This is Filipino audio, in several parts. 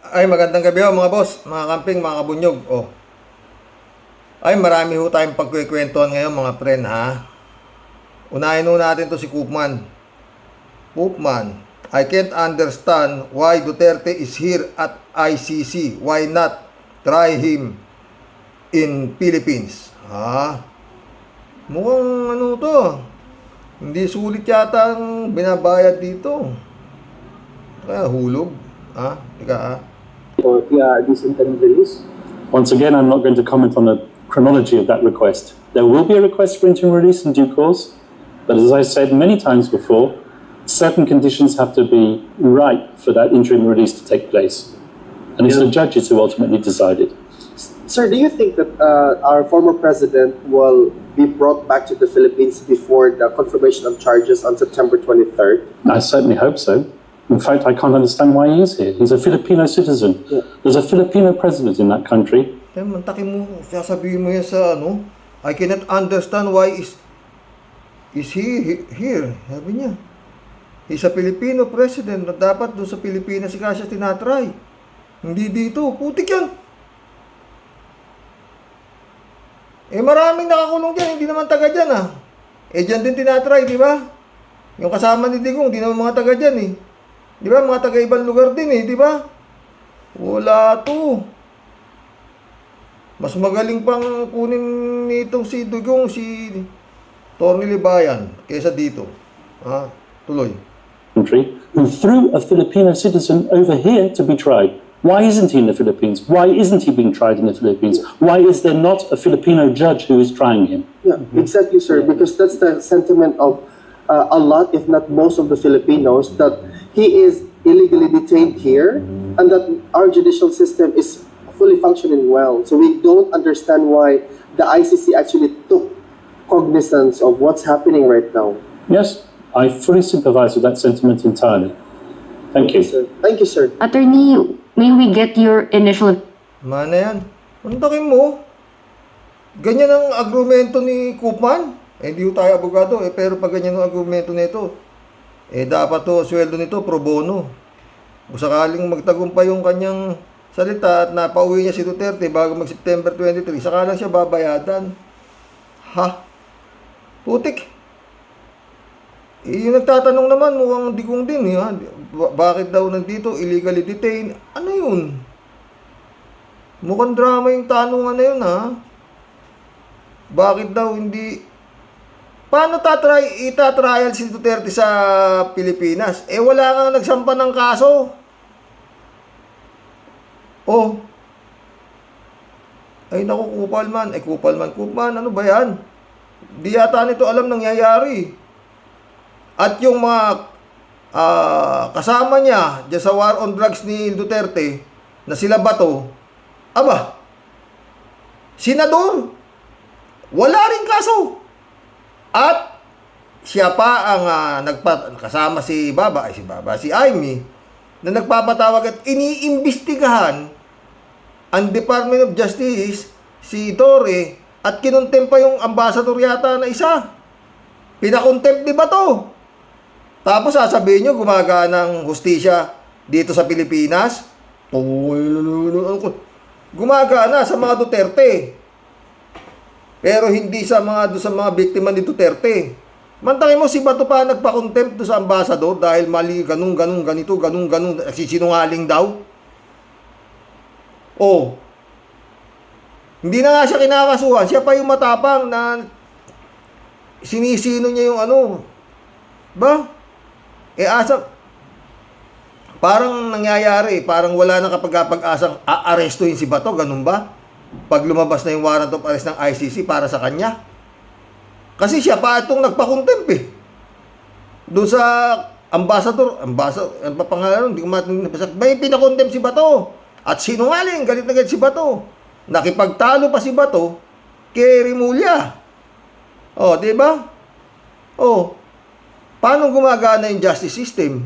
Ay, magandang gabi ho mga boss, mga camping, mga kabunyog. Ay, marami ho tayong pagkikwentuhan ngayon mga friend ha. Unahin ho natin to si Koopman. Koopman, I can't understand why Duterte is here at ICC. Why not try him in Philippines? Mukhang ano to. Hindi sulit yata ang binabayad dito. Kaya hulog. Ika. For this interim release. Once again, I'm not going to comment on the chronology of that request. There will be a request for interim release in due course, but as I said many times before, certain conditions have to be right for that interim release to take place. And it's the judges who ultimately decide it. Sir, do you think that our former president will be brought back to the Philippines before the confirmation of charges on September 23rd? I certainly hope so. In fact, I can't understand why he is here. He's a Filipino citizen. Yeah. There's a Filipino president in that country. Mantakin mo, sasabihin mo yan sa ano, I cannot understand why is he here. Sabi niya. He's a Filipino president na dapat doon sa Pilipinas siya tinatry. Hindi dito. Putik yan. Maraming nakakulong dyan. Hindi naman taga dyan dyan din tinatry, di ba? Yung kasama ni Digong, hindi naman mga taga dyan Di ba? Mga taga ibang lugar din di ba? Wala to. Mas magaling pang kunin nitong si Digong, si Torny Libayan, kaysa dito. Tuloy. Country who threw a Filipino citizen over here to be tried. Why isn't he in the Philippines? Why isn't he being tried in the Philippines? Why is there not a Filipino judge who is trying him? Yeah, exactly, sir. Because that's the sentiment of a lot, if not most, of the Filipinos, that he is illegally detained here and that our judicial system is fully functioning well. So we don't understand why the ICC actually took cognizance of what's happening right now. Yes, I fully sympathize with that sentiment entirely. Thank you. Sir. Thank you, sir. Attorney, may we get your initial... Mana yan. Antakin mo. Ganyan ang argumento ni Koopman. Hindi ko tayo abogado pero pag ganyan ang argumento nito, dapat to sweldo nito pro bono. Kung sakaling magtagumpay yung kanyang salita at napauwi niya si Duterte bago mag-September 23, saka lang siya babayadan. Putik. Yung nagtatanong naman, mukhang Digong din. Bakit daw nandito, illegally detained? Ano yun? Mukhang drama yung tanungan na yun, Bakit daw hindi... Paano itatrial si Duterte sa Pilipinas? Wala nga nagsampa ng kaso. Ay naku, Koopman, ano ba yan? Di yata nito alam nangyayari. At yung mga kasama niya dyan sa war on drugs ni Duterte, na sila Bato, senador, wala rin kaso. At siya pa ang kasama si Amy, na nagpapatawag at iniimbestigahan ang Department of Justice, si Torre, at kinontempt pa yung ambassador yata na isa. Pinakontempt di ba to? Tapos sasabihin nyo, gumagana ng hustisya dito sa Pilipinas. Gumagana sa mga Duterte. Pero hindi sa mga biktima ni Duterte. Mantakin mo si Bato pa nagpa-contempt do sa ambassador dahil mali ganun, nagsisinungaling daw. Hindi na nga siya kinakasuhan. Siya pa yung matapang na sinisino niya yung parang nangyayari, parang wala na kapag-asang aarestuhin si Bato, ganun ba? Pag lumabas na yung warrant of arrest ng ICC para sa kanya. Kasi siya pa itong nagpa-contempt doon sa ambassador, ano pa pangalan, hindi ko matinapasat. May pinakontempt si Bato. At sinungaling, galit na galit si Bato. Nakipagtalo pa si Bato kay Rimulya. Di ba? Paano gumagana yung justice system?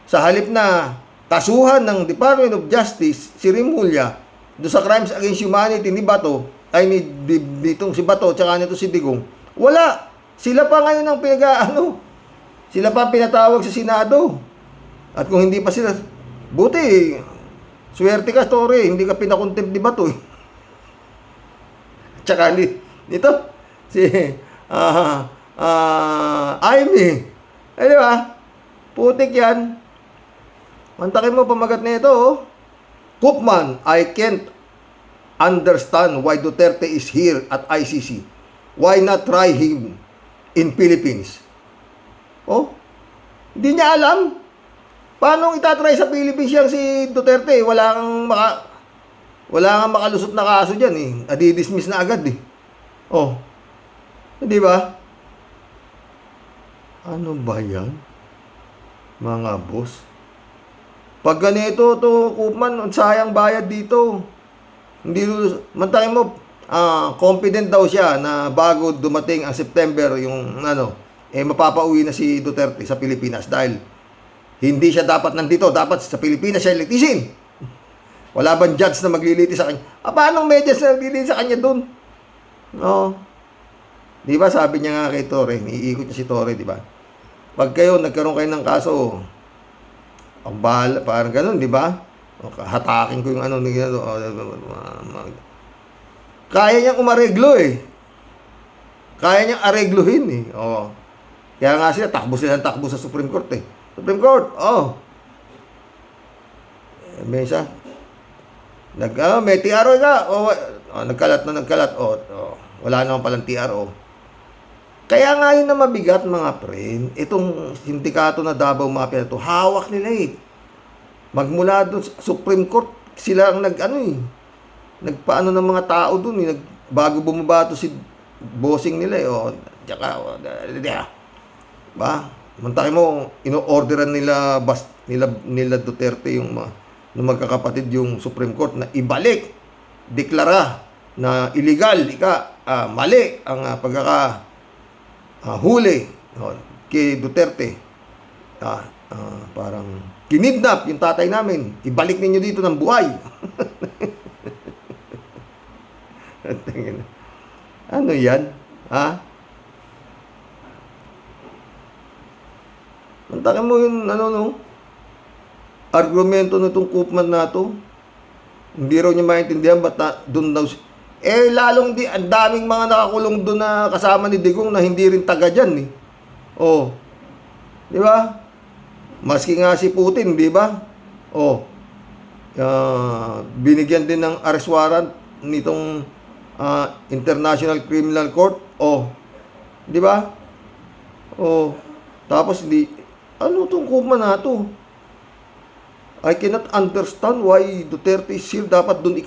Sa halip na kasuhan ng Department of Justice si Rimulya do sa crimes against humanity ni Bato, ay ditong si Bato tsaka nito si Digong, wala. Sila pa ngayon ang sila pa pinatawag sa Senado. At kung hindi pa sila, buti, swerte ka, Tore, hindi ka pinakontempt ni Bato. Tsaka dito, si Amy. Eh, di ba? Putik yan. Mantakin mo pamagat na ito, oh. Koopman, I can't understand why Duterte is here at ICC. Why not try him in Philippines? Oh, hindi niya alam. Paano itatry sa Philippines yang si Duterte? Wala kang makalusot na kaso dyan eh. Adi-dismiss na agad eh. Oh, hindi ba? Ano ba yan? Mga boss. Pag ganito to, Koopman, sayang bayad dito. Hindi, mantakin mo, confident daw siya na bago dumating ang September, yung mapapauwi na si Duterte sa Pilipinas dahil hindi siya dapat nandito, dapat sa Pilipinas siya litisin. Wala bang judge na maglilitis sa kanya? Paano may judge na maglilitis sa kanya dun? No. Di ba sabi niya nga kay Tore, iikot niya si Tore, di ba? Pag nagkaroon kayo ng kaso, ang bahala, parang ganun, di ba? Hatakin ko yung kaya niyang umareglo eh. Kaya niyang aregluhin eh. Oh. Kaya nga takbo sa Supreme Court eh. Supreme Court, may isa. May TRO ka. Nagkalat. Wala naman palang TRO. Kaya nga yun na mabigat mga friend, itong sindikato na Davao Mafia na to, hawak nila eh. Magmula doon sa Supreme Court, sila ang nagpaano ng mga tao doon eh. Bago bumabato si bossing nila eh. Ba? Mantakin mo, ino-orderan nila Duterte yung magkakapatid yung Supreme Court na ibalik, deklara na illegal, mali ang huli kay Duterte. Parang kinidnap yung tatay namin. Ibalik ninyo dito ng buhay. Ano yan? Mantakin mo yung argumento na itong Koopman na to. Hindi raw niya maintindihan ba't doon daw lalong ang daming mga nakakulong doon na kasama ni Digong na hindi rin taga dyan eh. Oh. Di ba? Maski nga si Putin, di ba? Oh. Binigyan din ng arrest warrant nitong International Criminal Court. Oh. Di ba? Oh. Tapos ano tong Koopman na to? I cannot understand why Duterte is here. Dapat doon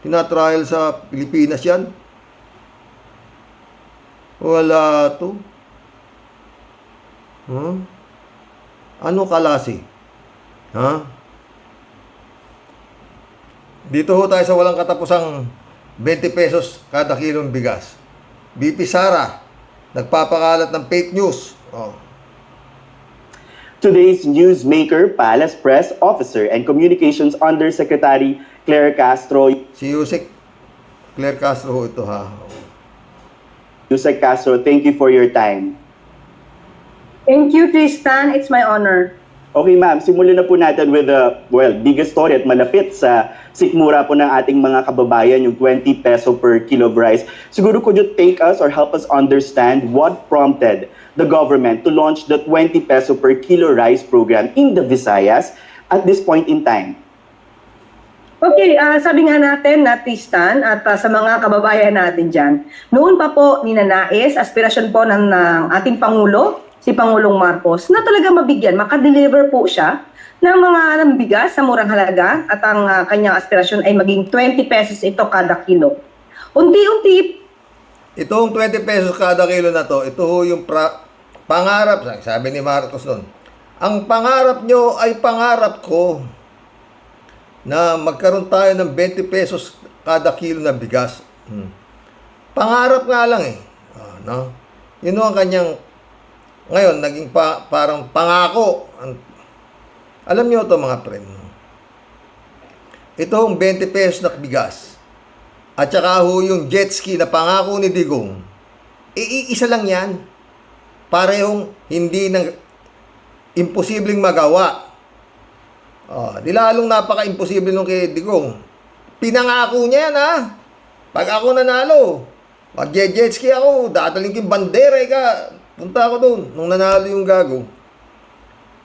tinatrial sa Pilipinas yan. Wala to. Ano kalasi? Dito ho tayo sa walang katapusang 20 pesos kada kilong bigas. BP Sara, nagpapakalat ng fake news. Today's newsmaker, Palace Press Officer and Communications Undersecretary Claire Castro. Si Yusek Claire Castro ho ito ha. Yusek Castro, thank you for your time. Thank you, Tristan. It's my honor. Okay, ma'am, simulan na po natin with the, biggest story at malapit sa sikmura po ng ating mga kababayan, yung 20 peso per kilo of rice. Siguro could you take us or help us understand what prompted the government to launch the 20 peso per kilo rice program in the Visayas at this point in time? Okay, sabi nga natin na Tristan at sa mga kababayan natin dyan, noon pa po ninanais, aspirasyon po ng ating Pangulo, si Pangulong Marcos, na talaga mabigyan, makadeliver po siya ng mga bigas sa murang halaga at ang kanyang aspirasyon ay maging 20 pesos ito kada kilo. Unti-unti. Itong 20 pesos kada kilo na to, ito ho yung pangarap, sabi ni Marcos noon. Ang pangarap nyo ay pangarap ko na magkaroon tayo ng 20 pesos kada kilo na bigas. Pangarap nga lang eh. No? Yun ang kanyang, ngayon, naging parang pangako. Alam nyo ito mga friend. Ito ang 20 pesos na bigas. At saka ho yung jet ski na pangako ni Digong. Iisa lang yan. Parehong hindi imposibleng magawa. Di lalong napaka-imposible nung kay Digong. Pinangako niya yan, ha? Pag ako nanalo, mag-jet ski ako, dadaling yung bandera, punta ako doon. Nung nanalo yung gago.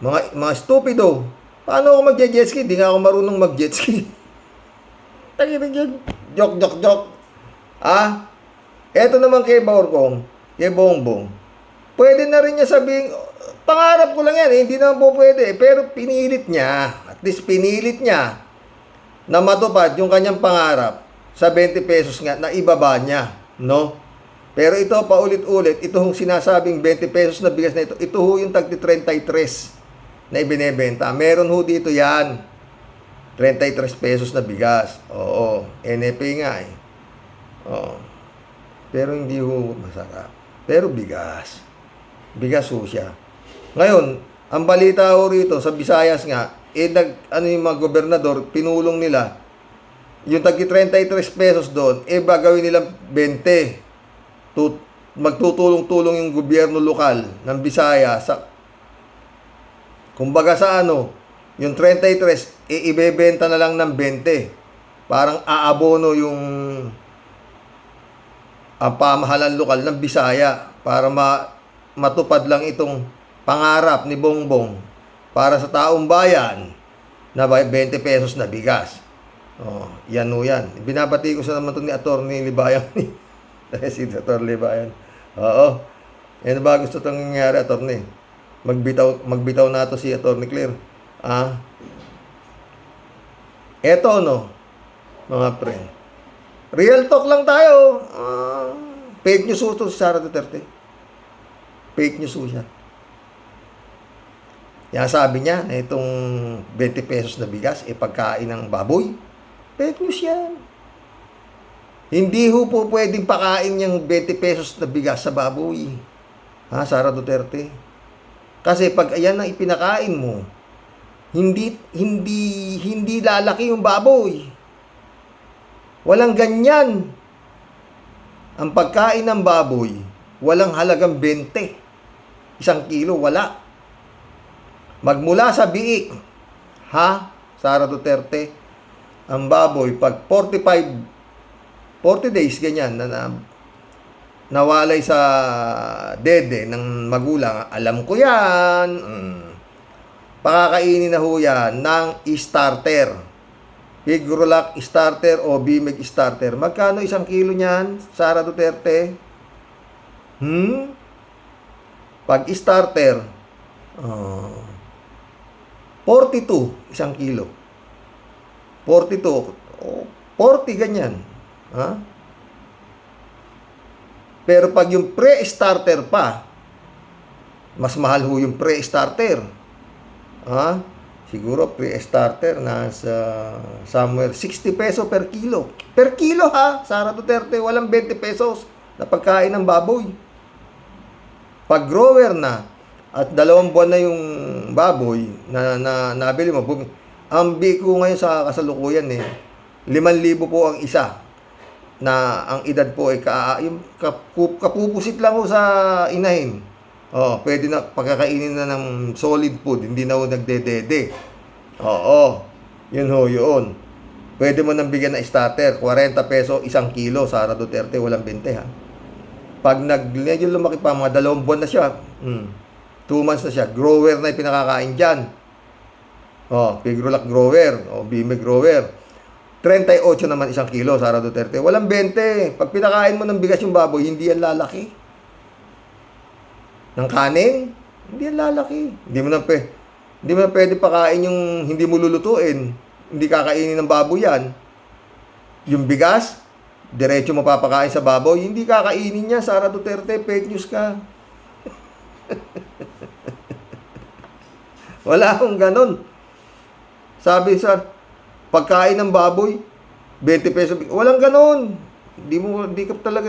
Mga stupido. Paano ako mag-jet ski? Di nga ako marunong mag-jet ski. Taginig yun. Joke. Eto naman kay Baurkong, kay Bongbong. Pwede na rin niya sabihin, pangarap ko lang yan, hindi naman po pwede. Pero pinilit niya, at least pinilit niya, na matupad yung kanyang pangarap sa 20 pesos nga na ibaba niya, no? Pero ito, paulit-ulit, ito hong sinasabing 20 pesos na bigas na ito ho yung tagti 33 na ibinebenta. Meron ho dito yan, 33 pesos na bigas. Oo, NFA nga eh. Oo. Pero hindi ho masarap. Pero bigas. Bigas ho siya. Ngayon, ang balita ho rito sa Visayas nga, yung mga gobernador, pinulong nila, yung tagi 33 pesos doon, bagawin nilang 20. Magtutulong-tulong yung gobyerno lokal ng Visayas kumbaga sa yung 33, ibebenta na lang ng 20. Parang aabono yung ang pamahalaan lokal ng Bisaya para matupad lang itong pangarap ni Bongbong para sa taong bayan na 20 pesos na bigas. Yan o yan. Binabati ko sa naman ito ni Atty. Libayan. Si Atty. Libayan. Oo. Yan ba gusto itong nangyari, Atty.? Magbitaw na ito si Atty. Claire. Eto, mga friend. Real talk lang tayo. Fake news ito si Sara Duterte. Fake news siya. Yan sabi niya na itong 20 pesos na bigas pagkain ng baboy. Fake news yan. Hindi ho po pwedeng pakain yung 20 pesos na bigas sa baboy. Sara Duterte. Kasi pag ayan ang ipinakain mo, hindi lalaki yung baboy. Walang ganyan. Ang pagkain ng baboy, walang halagang 20. 1 kilo, wala. Magmula sa biik, Sara Duterte, ang baboy, pag 40 days, ganyan, nawalay sa dede ng magulang, alam ko yan, pakakainin na ho yan ng starter. Pigrolac starter o Bimig starter. Magkano 1 kilo niyan, Sara Duterte? Pag starter, 42, 1 kilo. 42, 40 ganyan. Pero pag yung pre-starter pa, mas mahal ho yung pre-starter. Siguro pre-starter nasa somewhere 60 peso per kilo. Per kilo Sara Duterte, walang 20 pesos na pagkain ng baboy. Pag grower na at 2 buwan na yung baboy na nabili mo, ang biko ngayon sa kasalukuyan 5,000 po ang isa. Na ang edad po ay yung kapupusit lang ho sa inahin. Pwede na pagkakainin na ng solid food, hindi na ho nagdedede. Yun ho yun. Pwede mo nang bigyan na starter, 40 peso 1 kilo, Sara Duterte, walang 20 Pag medyo lumaki pa, mga 2 buwan na siya, 2 months na siya, grower na yung pinakakain dyan. Pigrolac grower, Bimig grower. 38 naman 1 kilo, Sara Duterte, walang 20. Pag pinakain mo ng bigas yung baboy, hindi yan lalaki. Ng kanin, hindi yan lalaki. Hindi mo na pwede pakain yung hindi mo lulutuin. Hindi kakainin ng baboy yan. Yung bigas, diretso mapapakain sa baboy, hindi kakainin niya, Sara Duterte, fake news ka. Wala akong ganun. Sabi pagkain ng baboy, 20 peso. Walang ganun. Hindi ka talaga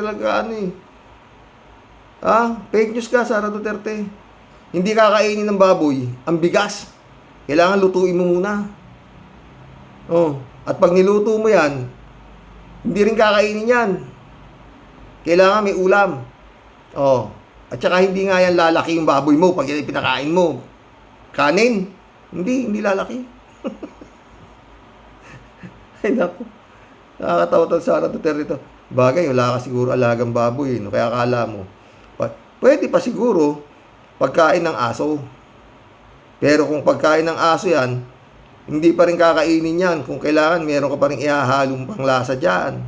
fake news ka, Sara Duterte. Hindi kakainin ng baboy ang bigas. Kailangan lutuin mo muna. At pag niluto mo yan, hindi rin kakainin yan. Kailangan may ulam. At saka hindi nga yan lalaki yung baboy mo pag yan pinakain mo. Kanin. Hindi lalaki. Ay, naku. Nakakatawa to Sara Duterte ito. Bagay, wala ka siguro alagang baboy. No? Kaya akala mo. Pwede pa siguro pagkain ng aso. Pero kung pagkain ng aso yan, hindi pa rin kakainin yan. Kung kailangan, meron ka pa rin ihahalong panglasa dyan.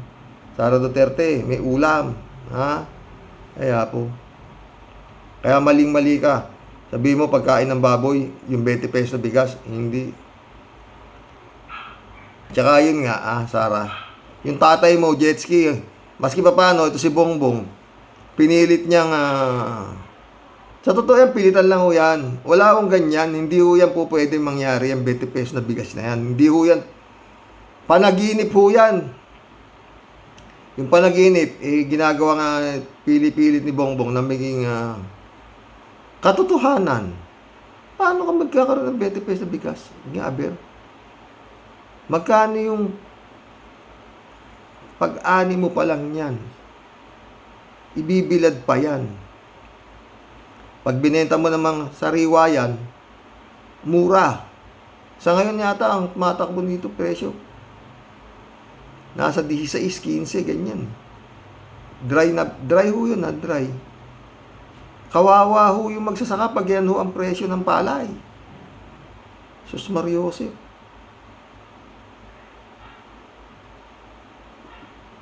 Sara Duterte, may ulam. Ha? Kaya po. Kaya maling-mali ka. Sabi mo, pagkain ng baboy, yung 20 pesos na bigas, hindi. Tsaka yun nga, Sara. Yung tatay mo, jet ski, maski pa paano, ito si Bongbong, pinilit niyang, sa totoo yan, pilitan lang ho yan. Wala akong ganyan, hindi ho yan po pwede mangyari, yung 20 pesos na bigas na yan. Hindi ho yan, panaginip ho yan. Yung panaginip, ginagawa nga, pili-pilit ni Bongbong na maging, katotohanan. Paano ka magkakaroon ng 20 pesos na bigas? Aber. Magkano yung pag-ani mo pa lang yan? Ibibilad pa yan. Pag binenta mo namang sariwa yan, mura. Sa ngayon yata, ang matakbo dito presyo, nasa 16, 15, ganyan. Dry ho yun, dry. Kawawa ho yung magsasaka pag yan ho ang presyo ng palay. Sus Mariosep.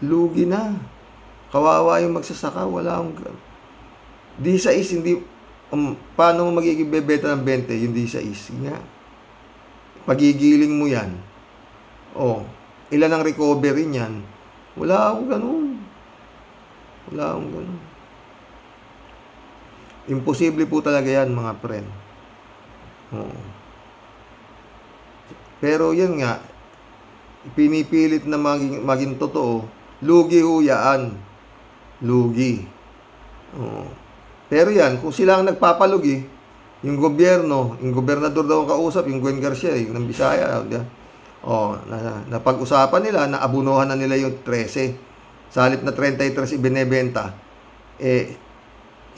Lugi na. Kawawa yung magsasaka, wala akong... D6, hindi... paano mo magiging bebeta ng 20 yung D6? Nga. Pagigiling mo yan. Ilan ang recovery niyan? Wala akong ganun. Wala akong ganun. Imposible po talaga yan, mga friend. Pero yan nga, pinipilit na maging totoo, lugi ho yan. Lugi. Pero yan, kung sila ang nagpapalugi, yung gobyerno, yung gobernador daw ang kausap, yung Gwen Garcia, yung ng Bisaya, napag-usapan nila, naabunuhan na nila yung 13. Sa halip na 33 ibinebenta,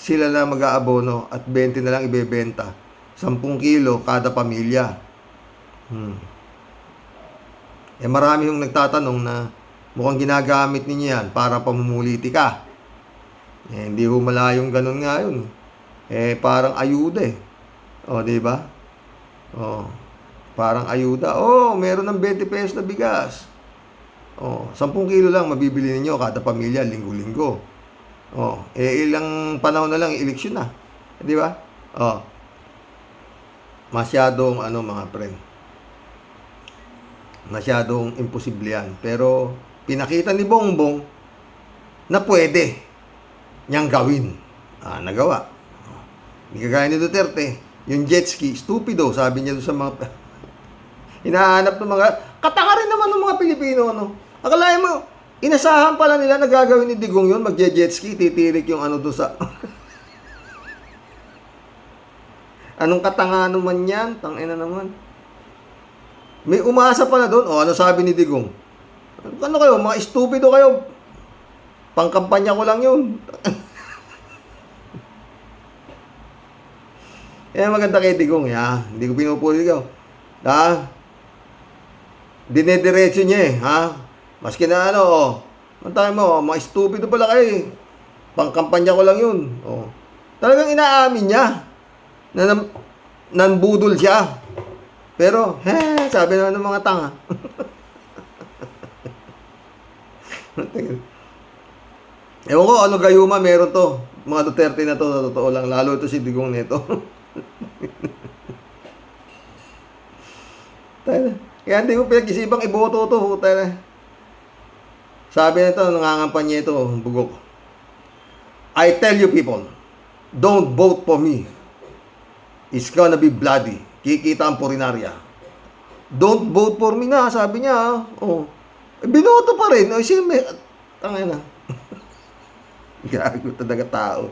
sila na mag-aabono at 20 na lang ibebenta. 10 kilo kada pamilya. Marami yung nagtatanong na mukhang ginagamit ninyo yan para pamumuliti ka. Hindi ho malayong ganun nga yun. Parang ayuda diba? Parang ayuda. Meron ng 20 pesos na bigas. 10 kilo lang mabibili ninyo kada pamilya, linggo-linggo. Ilang panahon na lang, eleksyon na. Di ba? Masyadong, mga friend. Masyadong imposible yan. Pero, pinakita ni Bongbong na pwede niyang gawin. Nagawa. Hindi kagaya ni Duterte. Yung jet ski, stupido, sabi niya doon sa mga... hinahanap ng mga... Katanga rin naman ng mga Pilipino, Akalain mo, inasahan pala nila na gagawin ni Digong yun, mag-jet ski, titirik yung doon sa... Anong katanga naman yan? Tangina naman. May umasa pala doon. Ano sabi ni Digong? Ano kayo? Mga stupido kayo. Pangkampanya ko lang yun. Maganda kay Digong, Hindi ko pinupuli ko. Dinediretso niya, Maski na Mantakin mo, mga stupido pala kayo. Pangkampanya ko lang yun. Talagang inaamin niya na nanbudol siya. Pero, sabi naman ng mga tanga. Ewan ko, ano gayuma meron to. Mga Duterte na to, totoo lang. Lalo ito si Digong nito. Kaya hindi ko pinag-isipang iboto to. Sabi nito, nangangampanya ito, bugok. I tell you people, don't vote for me. It's gonna be bloody. Kikita ang purinarya. Don't vote for me na, sabi niya. Binoto pa rin. Tangay na. Gago talaga tao.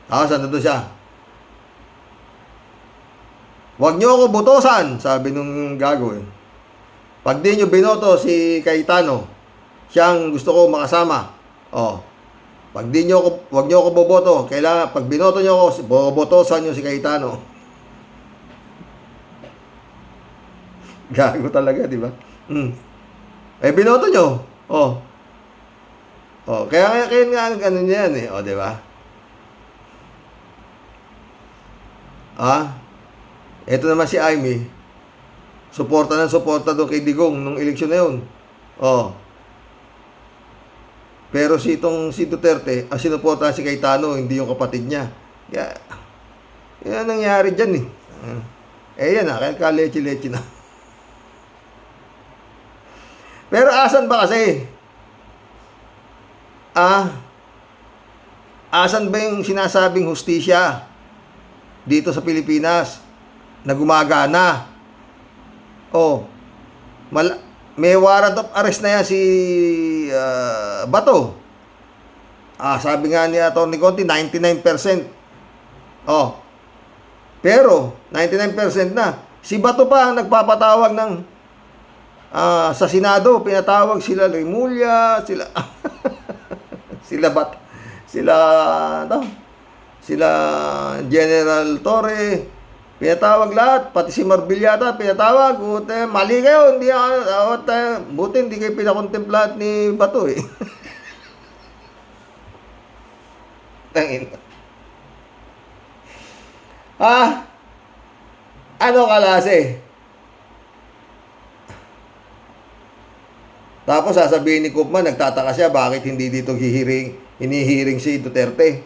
Saan na doon siya? Huwag niyo ako botosan, sabi nung gago. Pag di nyo binoto si Cayetano, siyang gusto ko makasama. Pag di nyo ako, wag nyo ako boboto. Kailangan, pag binoto nyo ako, bobotosan nyo si Cayetano. Gago talaga, di ba? Eh, binoto nyo. Oh. Oh, kaya nga ganun yan eh. Oh, di ba? Ito naman si Amy. Suporta doon kay Digong nung eleksyon na yun. Oh. Pero si Duterte, ang sinuporta si Cayetano, hindi yung kapatid niya. Kaya, yan ang nangyari dyan eh. Yan kaya kalechi-lechi na. Pero asan ba kasi? Asan ba yung sinasabing hustisya dito sa Pilipinas na gumagana? Oh, may warrant of arrest na yan si Bato. Sabi nga ni Atty. Conti, 99%. Oh. Pero, 99% na. Si Bato pa ang nagpapatawag ng sa Senado. Pinatawag sila Remulla, sila sila General Torre. Pinatawag lahat, pati si Marbiliata, pinatawag. Mali kayo, buti hindi kayo pinakontemplat ni Bato eh. Tangin. Ano kalase? Tapos sasabihin ni Koopman, nagtataka siya, bakit hindi dito hinihiring si Duterte?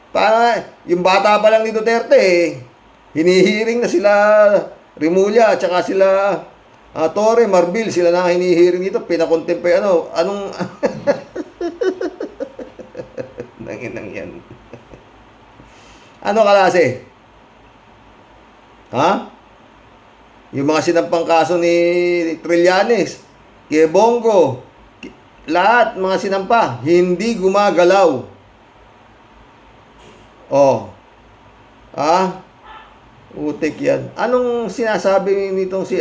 Para, yung bata pa lang ni Duterte eh. Hinihiring na sila Remulla at saka sila Torre, Marbil, sila na hinihiring dito, pinakontempt anong nanginang yan. Ano kalase? Yung mga sinampang kaso ni Trillanes, kay Bongo, lahat mga sinampa, hindi gumagalaw. Oh. Utek yan. Anong sinasabi nitong si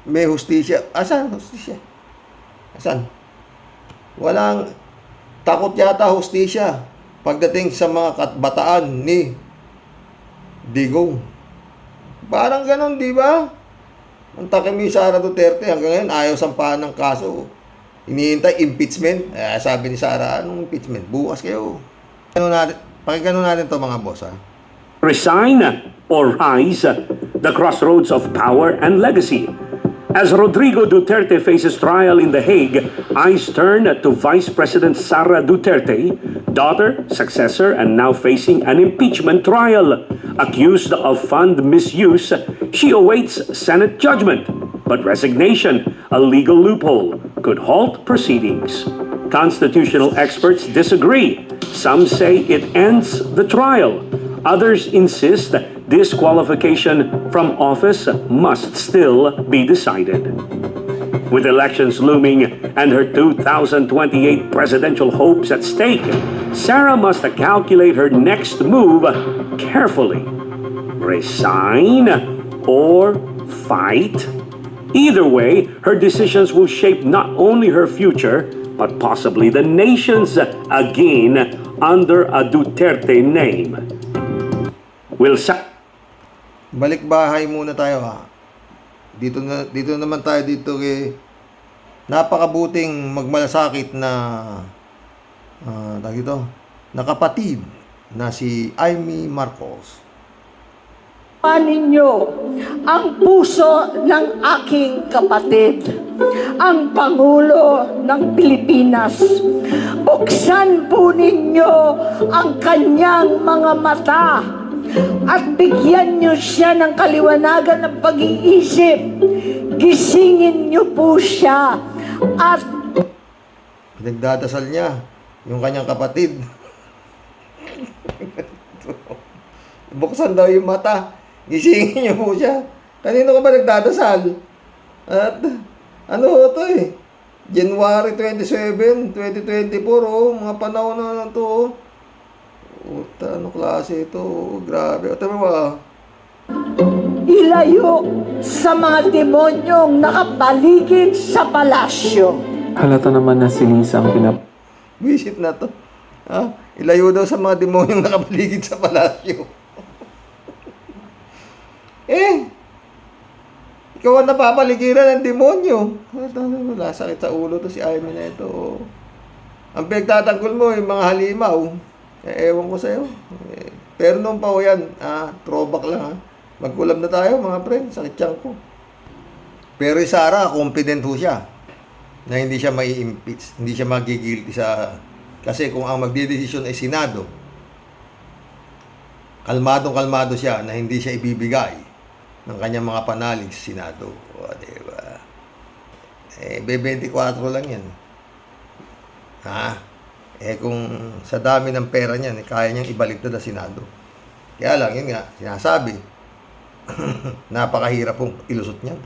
may hustisya? Asan hustisya? Asan? Walang takot yata hustisya pagdating sa mga kabataan ni Digong. Parang ganon, di ba? Ang takim ni Sara Duterte hanggang ngayon ayaw sampahan ng kaso. Iniintay impeachment. Sabi ni Sara, anong impeachment? Bukas kayo. Pakinggan natin to mga boss Resign or rise, the crossroads of power and legacy. As Rodrigo Duterte faces trial in The Hague, eyes turn to Vice President Sara Duterte, daughter, successor, and now facing an impeachment trial. Accused of fund misuse, she awaits Senate judgment. But resignation, a legal loophole, could halt proceedings. Constitutional experts disagree. Some say it ends the trial. Others insist that disqualification from office must still be decided. With elections looming and her 2028 presidential hopes at stake, Sara must calculate her next move carefully. Resign or fight? Either way, her decisions will shape not only her future, but possibly the nation's again under a Duterte name. Balik bahay muna tayo Dito naman tayo dito kay napakabuting magmalasakit na na kapatid na si Amy Marcos. Ninyo ang puso ng aking kapatid, ang Pangulo ng Pilipinas. Buksan po ninyo ang kanyang mga mata at bigyan niyo siya ng kaliwanagan ng pag-iisip. Gisingin niyo po siya at Nagdadasal niya yung kanyang kapatid. Buksan daw yung mata. Gisingin niyo po siya. Kanino ka ba nagdadasal? At ano to January 27, 2024 mga panahon na to Puta, ano klase ito? Grabe. O, tama ba? ilayo sa mga demonyong nakapaligid sa palasyo. Halata naman na si Lisa ang Visit na to. Ilayo daw sa mga demonyong nakapaligid sa palasyo. Ikaw ang napapaligiran ng demonyo. Wala, sakit sa ulo to si Amy na ito. Ang pinagtatanggol mo, yung mga halimaw. Ewan ko sa'yo. Pero nung pa yan, throwback lang ha. Magkulab na tayo mga friend, sakit tiyan ko. Pero si Sarah, confident ho siya na hindi siya mai-impeach, hindi siya magigilty sa... Kasi kung ang magdidesisyon ay Senado, kalmadong-kalmado siya na hindi siya ibibigay ng kanyang mga panalig sa Senado. O, diba? B24 lang yan. Kung sa dami ng pera niyan, kaya niyang ibaliktad sa Senado. Kaya lang, yun nga, sinasabi, napakahirap pong ilusot niyan.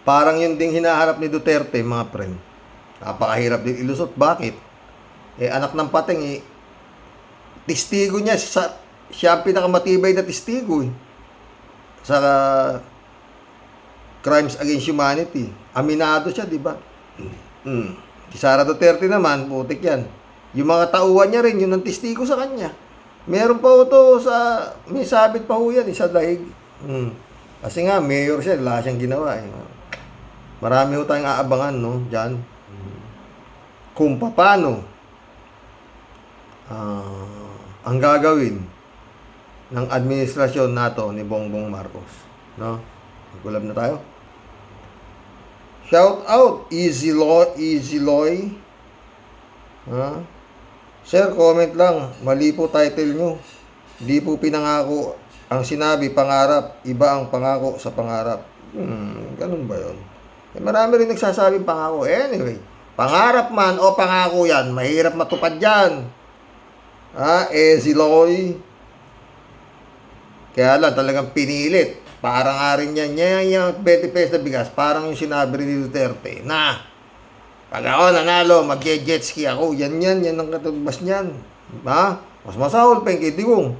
Parang yun ding hinaharap ni Duterte, mga friend. Napakahirap din ilusot. Bakit? Anak ng pating, testigo niya, siya ang pinakamatibay na testigo sa crimes against humanity. Aminado siya, di ba? Si Sara Duterte naman, putik yan. Yung mga tauhan niya rin, yun ang testigo sa kanya. Meron pa ho to may sabit pa ho yan, sa daig. Kasi nga, mayor siya, wala siyang ginawa. Marami ho tayong aabangan, no, dyan. Kung paano ang gagawin ng administrasyon nato ni Bongbong Marcos, no? Magkulab na tayo. Shout out Easy Loy. Sir, comment lang, mali po title nyo. Di po pinangako ang sinabi pangarap, iba ang pangako sa pangarap. Ganun ba yun? Marami rin nagsasabing pangako. Anyway, pangarap man o pangako yan, mahirap matupad yan. Si Loy. Kaya lang, talagang pinilit. Parang nga rin yan, yung 20 pesos na bigas, parang yung sinabi rin ni Duterte, na, pag ako nanalo, mag-jet ski ako. Yan ang katugbas niyan. Mas masahol pa yung kay Digong.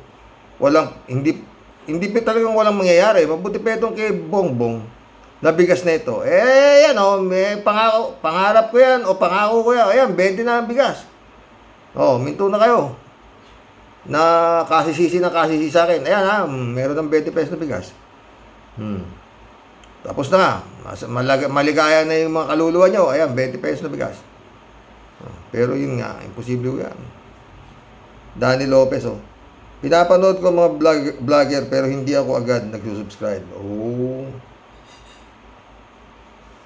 Hindi talagang walang mangyayari. Mabuti pa itong kay Bongbong, na bigas na ito. May pangarap ko yan, o pangako ko yan. Ayan, 20 na ang bigas. Minto na kayo. Na kasisisi sa akin. Ayan meron ng 20 pesos na bigas. Tapos na nga. Maligaya na yung mga kaluluwa nyo. Ayan, 20 pesos na bigas. Pero yun nga, imposible yan. Danny Lopez, pinapanood ko mga vlogger pero hindi ako agad nagsusubscribe.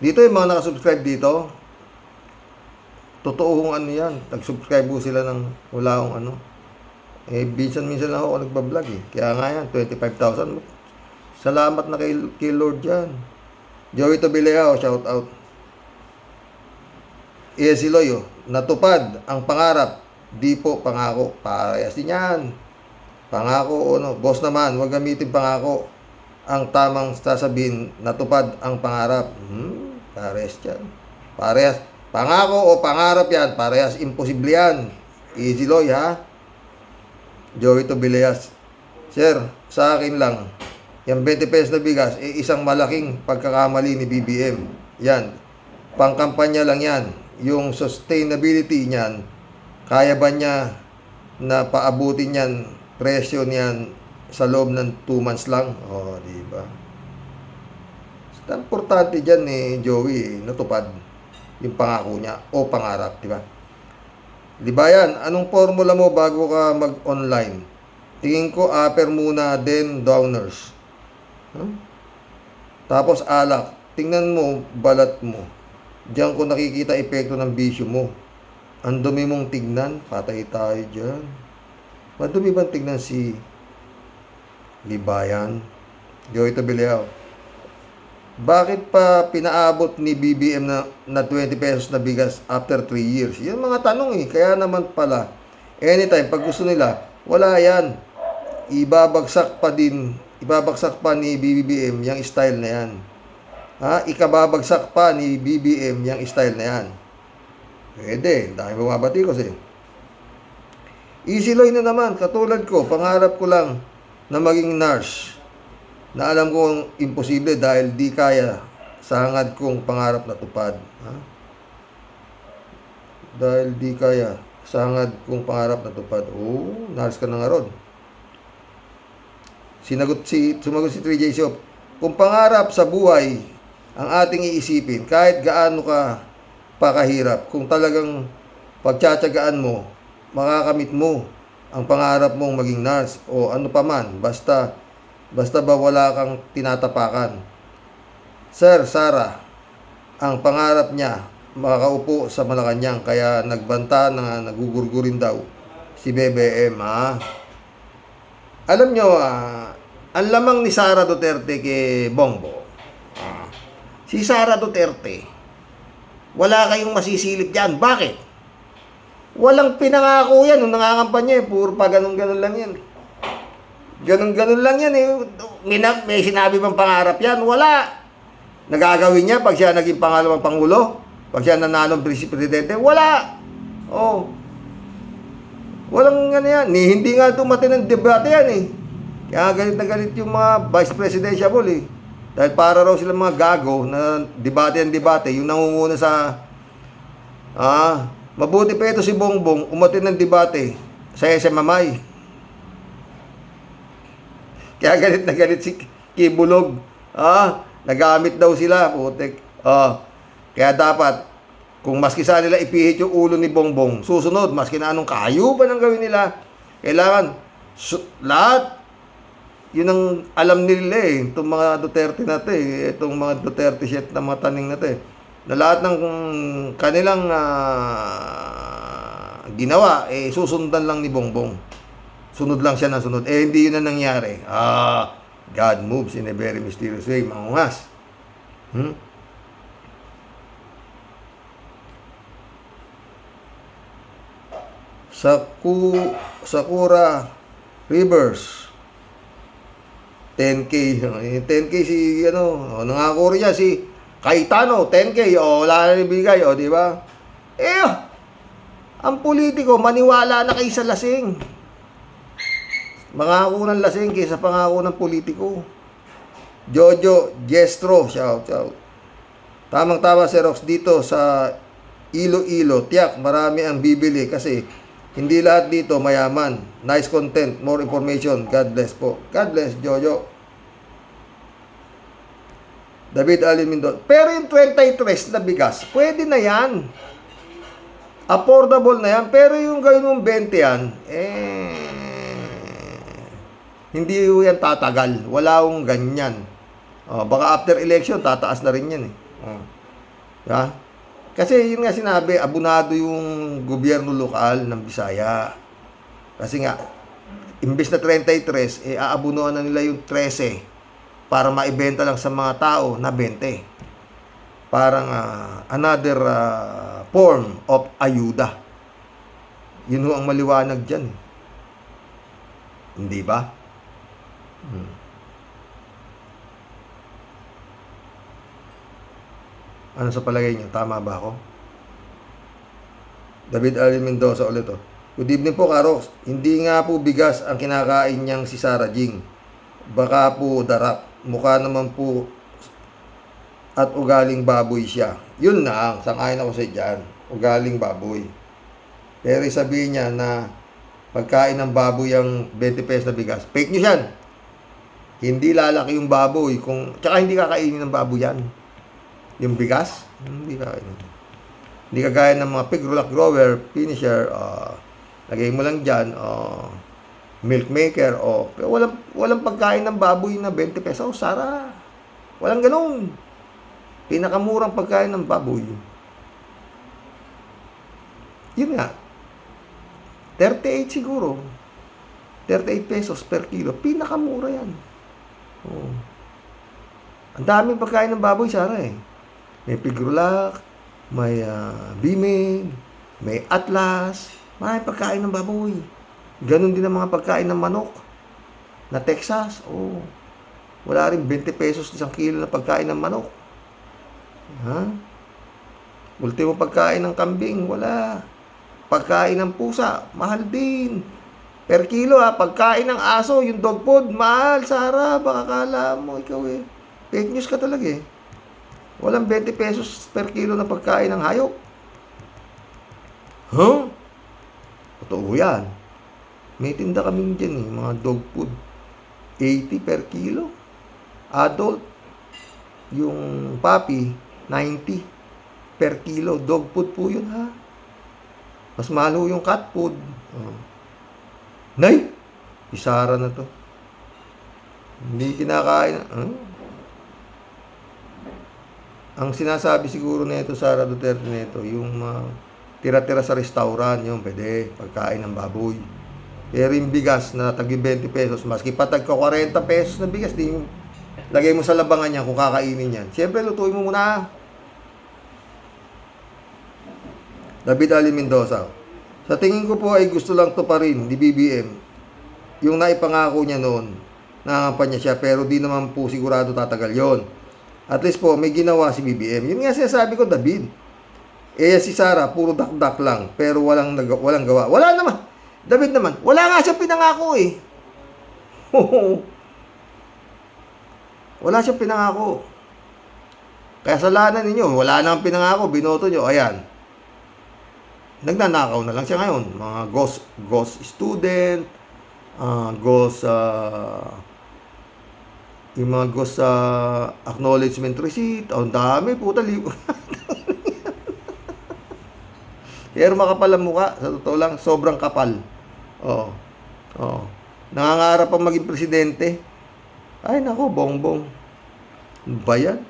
Dito yung mga nakasubscribe dito, totoo kung ano yan. Nag-subscribe po sila ng wala akong ano. Minsan lang ako nagbablog Kaya nga yan, 25,000. Salamat na kay Lord yan. Joey Tobileo, shout out. Si Loyo, natupad ang pangarap. Di po pangako. Parehas din yan. Pangako boss naman, huwag gamitin pangako. Ang tamang sasabihin, natupad ang pangarap. Parehas yan. Parehas. Pangako o pangarap yan, parehas imposible yan. Easy Loy, ha? Joey Tobileas. Sir, sa akin lang, yung 20 pesos na bigas, isang malaking pagkakamali ni BBM. Yan. Pangkampanya lang yan. Yung sustainability niyan, kaya ba niya na paabutin yan, presyo niyan, sa loob ng 2 months lang? Di ba? Importante dyan Joey, natupad yung pangako niya o pangarap, di ba? Di ba yan? Anong formula mo bago ka mag-online? Tingin ko upper muna, then downers. Tapos alak. Tingnan mo, balat mo. Diyan ko nakikita epekto ng bisyo mo. Ang dumi mong tignan, patay tayo dyan. Madumi bang tignan si Libayan? Joey Tobileo. Bakit pa pinaabot ni BBM na 20 pesos na bigas after 3 years? Yan mga tanong Kaya naman pala, anytime, pag gusto nila, wala yan. Ibabagsak pa ni BBM yung style na yan. Ikababagsak pa ni BBM yung style na yan. Pwede, dahil bumabatikos Easy Loy na naman, katulad ko, pangarap ko lang na maging nurse. Na alam kong imposible dahil di kaya sa hangad kong pangarap na tupad. Dahil di kaya Sangad kung pangarap na tupad. Oo, naras ka na nga ron. Sumagot si 3J Shop, kung pangarap sa buhay ang ating iisipin, kahit gaano ka pakahirap, kung talagang pagtsatsagaan mo, makakamit mo ang pangarap mong maging nurse o ano pa man, basta ba wala kang tinatapakan. Sir Sara, ang pangarap niya, makakaupo sa Malacanang, kaya nagbanta na nagugurgurin daw si BBM, ha? Alam nyo, ang lamang ni Sara Duterte kay Bongbong, si Sara Duterte, wala kayong masisilip dyan. Bakit? Walang pinangako yan nung nangangampanya, puro pa ganun-ganun lang yan. Ganun-ganun lang yan eh. May sinabi bang pangarap yan? Wala. Nagagawin niya pag siya naging pangalawang pangulo? Pag siya nanalong presidente? Wala. Oh. Walang ano yan. Hindi nga dumati ng debate yan eh. Kaya galit na galit yung mga vice presidential eh. Dahil para raw sila mga gago na debate yung nangunguna sa mabuti pa ito si Bongbong umatin ng debate sa SMMI. Kaya galit na galit si Kibulog. Nagamit daw sila, putik. Kaya dapat, kung maski sa nila ipihit yung ulo ni Bongbong, susunod, maski na anong kahayupan ang gawin nila, kailangan, lahat, yun ang alam nila eh, itong mga Duterte na to eh, itong mga Duterte shit na mga taning na to eh, na lahat ng kanilang ginawa, eh, susundan lang ni Bongbong. Sunod lang siya ng sunod. Eh, hindi yun na nangyari. God moves in a very mysterious way. Mangungas. Sakura Rivers 10K 10K si nangako rin niya si Cayetano 10K wala na ibigay di ba? Ang politiko maniwala na kay sa lasing, mangako ng lasing kaysa pangako ng politiko. Jojo Jestro, shout. Tamang-tama si Rox dito sa Iloilo, tiyak marami ang bibili kasi hindi lahat dito mayaman. Nice content, more information. God bless po. God bless, Jojo. David Alin Mindon. Pero yung 23 na bigas, pwede na yan. Affordable na yan. Pero yung gawin mong 20 yan, hindi yan tatagal. Wala akong ganyan. Baka after election, tataas na rin yan eh. Kasi yun nga sinabi, abunado yung gobyerno lokal ng Bisaya. Kasi nga, imbes na 33, aabunuan na nila yung 13 para maibenta lang sa mga tao na 20. Parang another form of ayuda. Yun ho ang maliwanag dyan. Hindi ba? Ano sa palagay niyo? Tama ba ako? David Alvin Mendoza ulit oh. Good evening po, Karox. Hindi nga po bigas ang kinakain niyang si Sarah Jing. Baka po darak. Mukha naman po at ugaling baboy siya. Yun na ang sang-ayon ako sa dyan. Ugaling baboy. Pero sabihin niya na pagkain ng baboy ang 20 pesos na bigas. Fake news yan. Hindi lalaki yung baboy. Tsaka hindi kakainin ng baboy yan. Yung bigas, hindi kakainin. Hindi kagaya ng mga pig roll grower, finisher, lagay mo lang dyan, milk maker, walang pagkain ng baboy na 20 pesos, Sara. Walang ganun. Pinakamurang pagkain ng baboy. Yun nga. 38 siguro. 38 pesos per kilo. Pinakamura yan. Ang daming pagkain ng baboy, Sara eh. May pigrulak, may bimig, may atlas, may pagkain ng baboy. Ganon din ang mga pagkain ng manok na Texas. Wala rin 20 pesos isang kilo na pagkain ng manok. Ultimo pagkain ng kambing, wala. Pagkain ng pusa, mahal din. Per kilo pagkain ng aso, yung dog food, mahal, Sara. Baka kala mo, ikaw eh. Fake news ka talaga eh. Walang 20 pesos per kilo na pagkain ng hayop. Totoo yan. May tinda kaming dyan eh, mga dog food. 80 per kilo. Adult, yung puppy, 90 per kilo. Dog food po yun ha. Mas mahal ho yung cat food. Oh. Nay! Isara na to. Hindi kinakain. Ang sinasabi siguro nito Sara Duterte nito, yung tira-tira sa restaurant, yung pwede, pagkain ng baboy. Pero yung bigas na tagi 20 pesos, maski pa tagka 40 pesos na bigas, di yung lagay mo sa labangan niya kung kakainin yan. Siyempre, lutuin mo muna. David Ali Mendoza. Sa tingin ko po ay gusto lang to pa rin ni BBM. Yung naipangako niya noon, nangangampanya siya, pero di naman po sigurado tatagal yon. At least po, may ginawa si BBM. Yun nga sinasabi ko, David. Si Sara, puro dak-dak lang, pero walang gawa. Wala naman. David naman, wala nga siyang pinangako eh. Wala siyang pinangako. Kaya salanan ninyo, wala nang pinangako, binoto nyo, ayan. Nagnanakaw na lang siya ngayon. Mga ghost student, yung mga ghost acknowledgement receipt, ang dami, puta libo. Pero makapal ang mukha, sa totoo lang, sobrang kapal. Oo. Nangangarap pang maging presidente. Ay, nako, bongbong. Ba yan?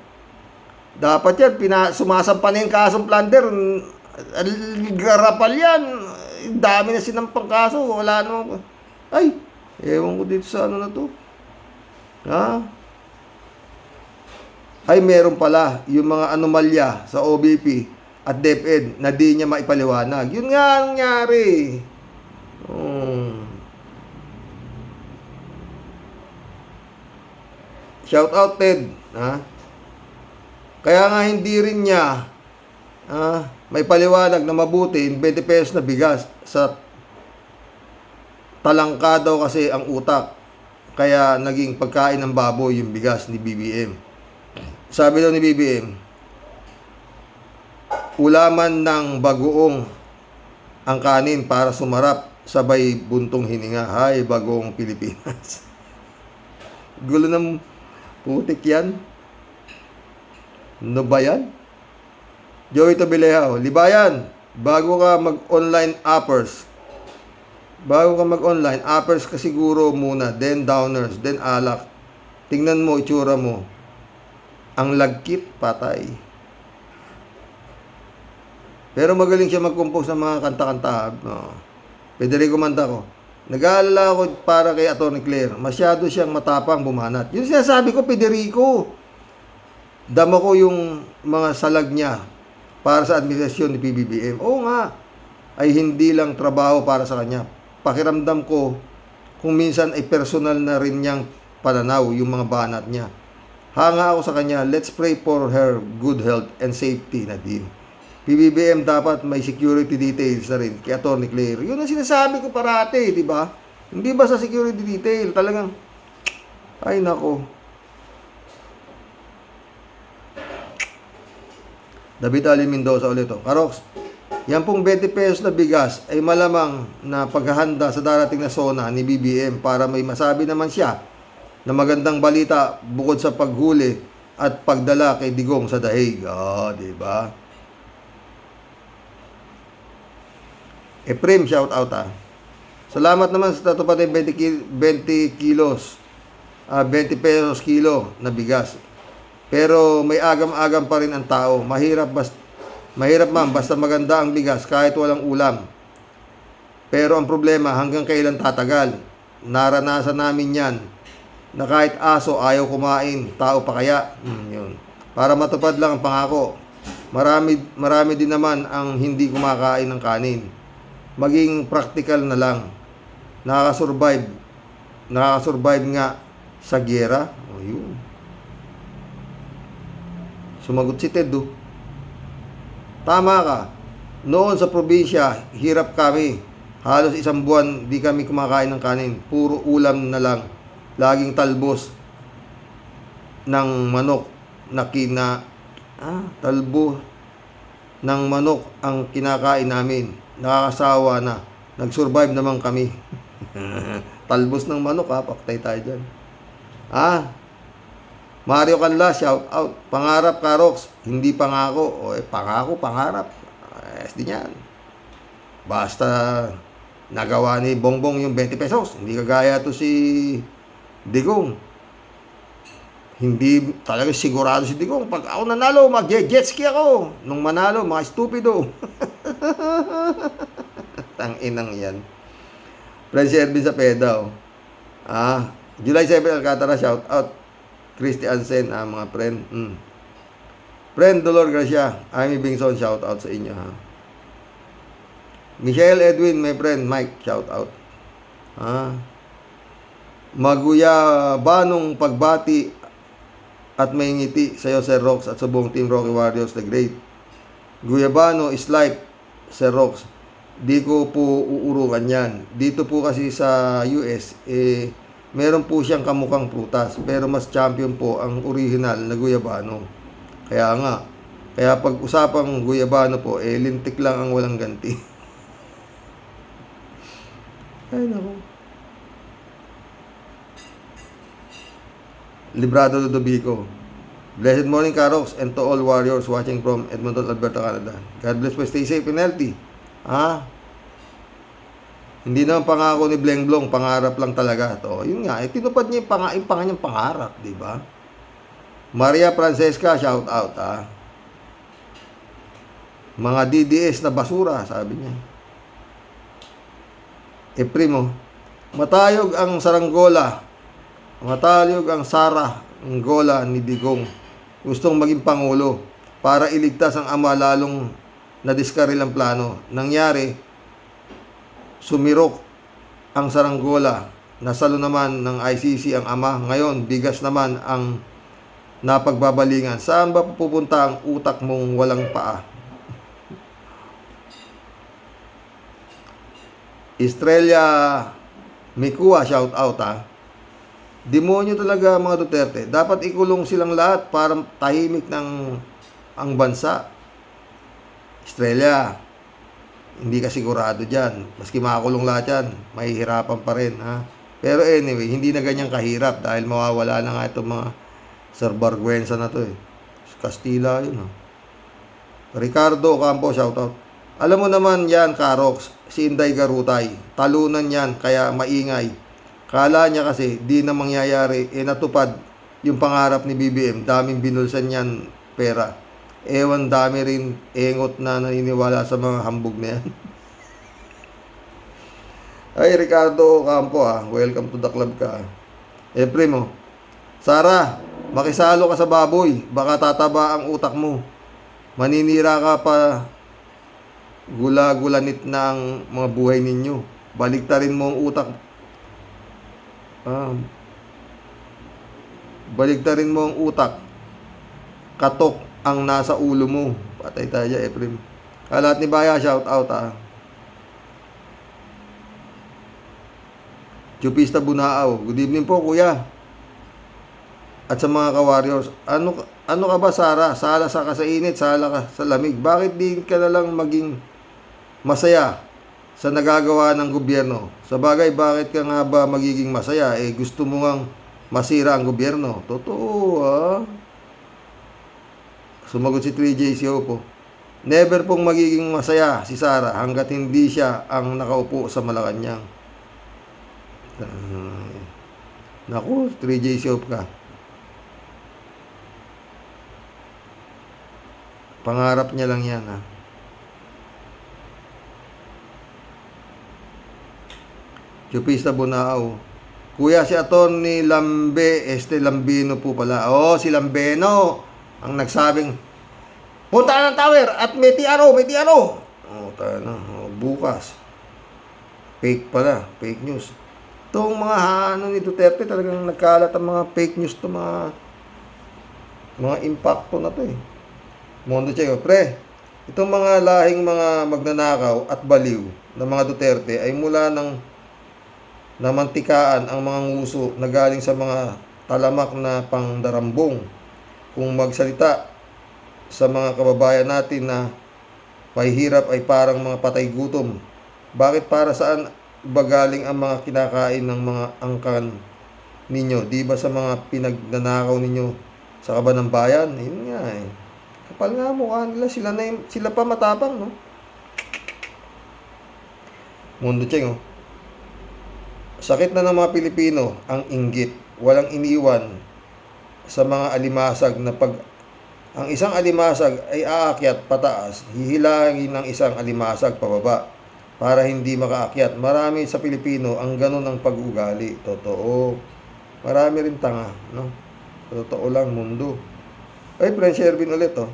Dapat yan, sumasampa na yung kasong plunder. Garapal yan. Dami na sinampang kaso. Wala naman. Ay, ewan ko dito sa ano na to. Ha? Ay, meron pala yung mga anomalya sa OBP at DepEd na di niya maipaliwanag. Yun nga ang nangyari. Shout out Ted, ha? Kaya nga hindi rin niya may paliwanag na mabuti 20 pesos na bigas sa talangka daw kasi ang utak. Kaya naging pagkain ng baboy yung bigas ni BBM. Sabi daw ni BBM, ulaman ng bagoong ang kanin para sumarap sabay buntong hininga. Hay, bagoong Pilipinas. Gulo ng putik yan. No ba yan? Joey Tobileao, Libayan, bago ka mag-online uppers ka siguro muna, then downers, then alak. Tingnan mo, itsura mo. Ang lagkit, patay. Pero magaling siya mag-compose ng mga kanta-kanta. Federico Mandaco, nag-aalala ako para kay Atty. Claire. Masyado siyang matapang bumanat. Yung sinasabi ko, Federico, dama ko yung mga salag niya para sa administrasyon ni PBBM. Oo nga, ay hindi lang trabaho para sa kanya. Pakiramdam ko, kung minsan ay personal na rin niyang pananaw yung mga banat niya. Hanga ako sa kanya, let's pray for her good health and safety na din. PBBM dapat may security details na rin kay Atty. Claire. Yun ang sinasabi ko parati, di ba? Hindi ba sa security detail, talagang, ay nako. David Ali Mendoza ulit. Karox, yan pong 20 pesos na bigas ay malamang na paghahanda sa darating na SONA ni BBM para may masabi naman siya na magandang balita bukod sa paghuli at pagdala kay Digong sa Dahig. Di ba? Efrem, shout out Salamat naman sa tatupad ng 20 kilos, 20 pesos kilo na bigas. Pero may agam-agam pa rin ang tao. Mahirap man, basta maganda ang bigas kahit walang ulam. Pero ang problema, hanggang kailan tatagal? Naranasan namin yan na kahit aso ayaw kumain, tao pa kaya? Yun. Para matupad lang ang pangako. Marami din naman ang hindi kumakain ng kanin. Maging practical na lang. Nakakasurvive nga sa gyera. Yun. Sumagot si Ted. Tama ka. Noon sa probinsya, hirap kami. Halos isang buwan di kami kumakain ng kanin. Puro ulam na lang. Laging talbos ng manok na talbo ng manok ang kinakain namin. Nakakasawa na. Nag-survive naman kami. Talbos ng manok ha, paktay tayo dyan. Mario Canla, shout out. Pangarap ka, Rox. Hindi pangako. O pangako, pangarap. Di niyan. Basta nagawa ni Bongbong yung 20 pesos. Hindi kagaya to si Digong. Hindi talaga sigurado si Digong. Pag ako nanalo, mag-jet ski ako. Nung manalo, mga stupido. Tanginang yan. Friend Ervin sa Pedaw. July 7, Alcatara, shout out. Christy Ansen, mga friend. Friend Dolor Gracia, Amy Bingson, shout out sa inyo, ha. Michelle Edwin, my friend, Mike, shout out. Maguyabanong pagbati at may ngiti sa iyo, Sir Rox, at sa buong Team Rocky Warriors the Great. Guyabano is life, Sir Rox. Di ko po uurukan yan. Dito po kasi sa US, meron po siyang kamukhang prutas, pero mas champion po ang original na guyabano. Kaya pag usapang guyabano po, lintik lang ang walang ganti. Ay, naku. Librado Ludovico. Blessed morning, Karox, and to all warriors watching from Edmonton, Alberta, Canada. God bless po. Stay safe and healthy. Hindi naman pangako ni Bleng Blong, pangarap lang talaga. Yun nga, tinupad niya yung niyang pangarap, di ba? Maria Francesca, shout out, Mga DDS na basura, sabi niya. Primo, matayog ang saranggola, matayog ang saranggola ni Digong. Gustong maging pangulo para iligtas ang ama, lalong nadiskaril ang plano. Nangyari, sumirok ang saranggola, nasalo naman ng ICC ang ama. Ngayon, bigas naman ang napagbabalingan. Saan ba pupunta ang utak mong walang paa? Estrella Mikua, shout out, Demonyo talaga mga Duterte. Dapat ikulong silang lahat para tahimik ng ang bansa. Estrella, hindi ka sigurado dyan. Maski makakulong lahat yan, mahihirapan pa rin, Pero anyway, hindi na ganyan kahirap dahil mawawala na nga itong mga Sir Barguenza na to, Castilla yun, Ricardo Campo, shout out. Alam mo naman yan, Karox, si Inday Garutay. Talunan yan, kaya maingay. Kala niya kasi, di na mangyayari, natupad yung pangarap ni BBM. Daming binulsan yan pera. Ewan, dami rin engot na naniniwala sa mga hambog na yan. Ay, Ricardo Campo, welcome to the club ka. Primo, Sara, makisalo ka sa baboy. Baka tataba ang utak mo. Maninira ka pa. Gula-gulanit na ang mga buhay ninyo. Baliktarin mo ang utak. Baliktarin mo ang utak. Katok ang nasa ulo mo. Patay tayo dyan, Efrem. Kalat ni Baya, shout out, Chupista Bunaaw. Good evening po, kuya. At sa mga ka-warriors, ano ka ba, Sara? Sala ka sa init, sala ka sa lamig. Bakit di ka na lang maging masaya sa nagagawa ng gobyerno? Sa bagay, bakit ka nga ba magiging masaya? Gusto mo ngang masira ang gobyerno. Totoo, Sumagot si 3J Siopo. Never pong magiging masaya si Sara hanggat hindi siya ang nakaupo sa Malacanang. Naku, 3J Siopo ka. Pangarap niya lang yan, Chupista Bunao. Kuya, si Atty. Lambino po pala. Si Lambeno ang nagsabing, punta na ng tower at may TRO. Tayo na. Bukas. Fake pala. Fake news. Itong mga ni Duterte, talagang nagkalat ang mga fake news to, mga impacto na to, Mondo Cheo, pre, itong mga lahing mga magnanakaw at baliw na mga Duterte ay mula ng namantikaan ang mga nguso na galing sa mga talamak na pangdarambong. Kung magsalita sa mga kababayan natin na mahihirap ay parang mga patay gutom. Bakit para saan ba galing ang mga kinakain ng mga angkan ninyo? Di ba sa mga pinagnanakaw ninyo sa kaba ng bayan? Yun nga eh. Kapal nga mukha nila. Sila pa matapang, no? Mundo Cheng, oh. Sakit na ng mga Pilipino ang inggit. Walang iniwan sa mga alimasag na pag ang isang alimasag ay aakyat pataas, hihilangin ng isang alimasag pababa para hindi makaakyat. Marami sa Pilipino ang ganun ang pag-ugali. Totoo. Marami rin tanga, no? Totoo lang, mundo. Ay, friend Shervin ulit, oh.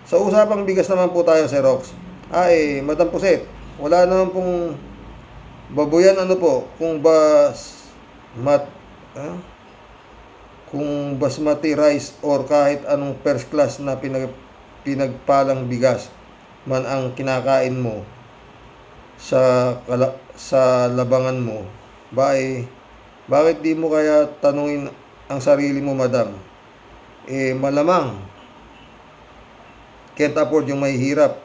Sa usapang bigas naman po tayo, Sir Rox. Madam Puset, wala naman pong babuyan, ano po, kung basmati rice or kahit anong first class na pinagpalang bigas man ang kinakain mo sa labangan mo, bakit di mo kaya tanungin ang sarili mo, madam? Malamang can't afford yung mahihirap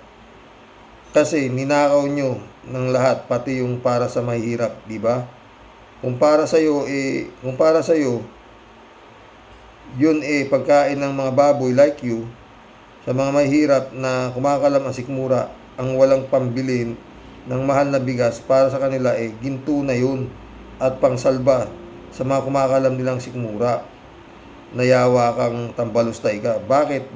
kasi ninakaw nyo ng lahat, pati yung para sa mahihirap, di ba? Kung para sa iyo yun pagkain ng mga baboy like you sa mga mahihirap na kumakalam ang sikmura, ang walang pambili ng mahal na bigas, para sa kanila ginto na yun at pangsalba sa mga kumakalam nilang sikmura. Nayawa kang tambalustay ka. Bakit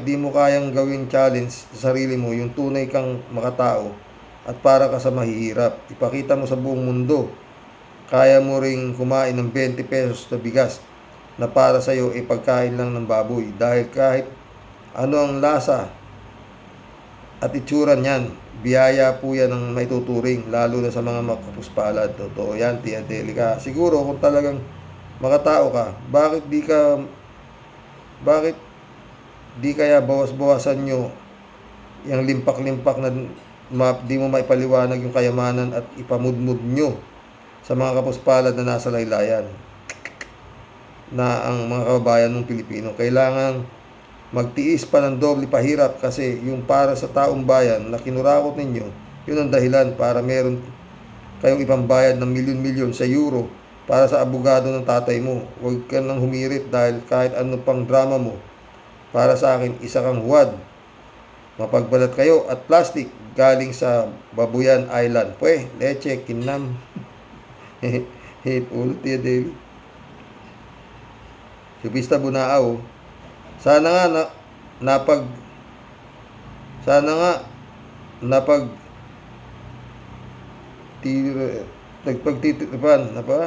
di mo kayang gawin challenge sa sarili mo yung tunay kang makatao at para ka sa mahihirap? Ipakita mo sa buong mundo kaya mo ring kumain ng 20 pesos na bigas na para sa iyo pagkain lang ng baboy, dahil kahit ano ang lasa at itsura niyan, biyaya po yan ng may tuturing, lalo na sa mga makapuspalad. Totoo yan, Tia Delica. Siguro kung talagang makatao ka, bakit di kaya bawas-bawasan nyo yung limpak-limpak na di mo maipaliwanag yung kayamanan at ipamudmud nyo sa mga kapuspalad na nasa laylayan, na ang mga kababayan ng Pilipino kailangan magtiis pa ng doble pahirap kasi yung para sa taong bayan na kinurakot ninyo, yun ang dahilan para meron kayong ipambayad ng milyon-milyon sa euro para sa abogado ng tatay mo. Huwag ka nang humirit dahil kahit ano pang drama mo, para sa akin, isa kang huwad. Mapagbalat kayo at plastic galing sa Babuyan Island. Pwe, leche, kinam. Hate ulo, Tia Deli. Supista Bunaaw. Sana nga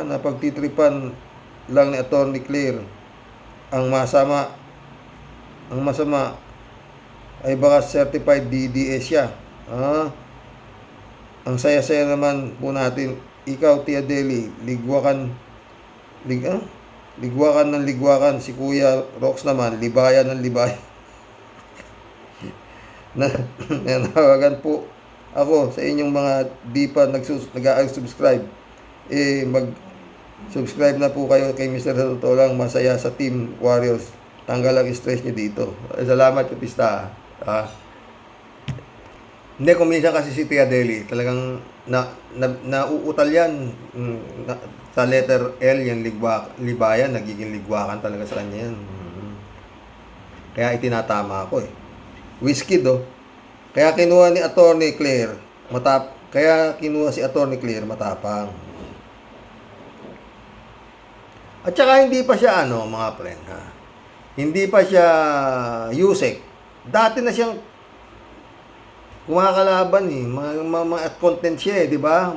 napagtitripan lang ni Attorney Claire. Ang masama ay baka certified DDS siya. Ang saya-saya naman po natin. Ikaw, Tia Deli, ligwakan ng ligwakan. Si Kuya Rox naman, libayan ng libayan. Nanawagan po ako sa inyong mga di pa nag-subscribe. Mag-subscribe na po kayo kay Mr. Sa totoo lang, masaya sa Team Warriors. Tanggal ang stress nyo dito. Salamat, Kapista. Hindi, kung minsan kasi si Tia Deli, talagang nauutal yan. Sa letter L, yung libayan, nagiging ligwakan talaga sa kanya yan. Kaya itinatama ako Whiskey do. Kaya kinuha ni Attorney Claire, si Attorney Claire matapang. At saka hindi pa siya mga friend, hindi pa siya Yusek. Dati na siyang kumakalaban at content siya di ba?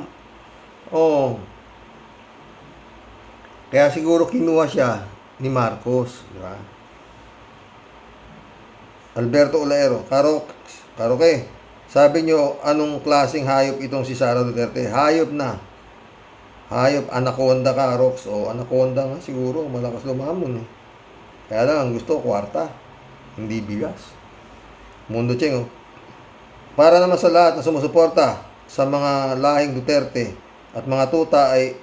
Kaya siguro kinuha siya ni Marcos, di ba? Alberto Olaero, Karoke, sabi nyo, anong klaseng hayop itong si Sara Duterte? Hayop na. Hayop, anaconda ka, Rox. Anaconda nga siguro, malakas lumamon Kaya lang, ang gusto, kwarta. Hindi bigas. Mundo Cheng, Para naman sa lahat na sumusuporta sa mga lahing Duterte at mga tuta ay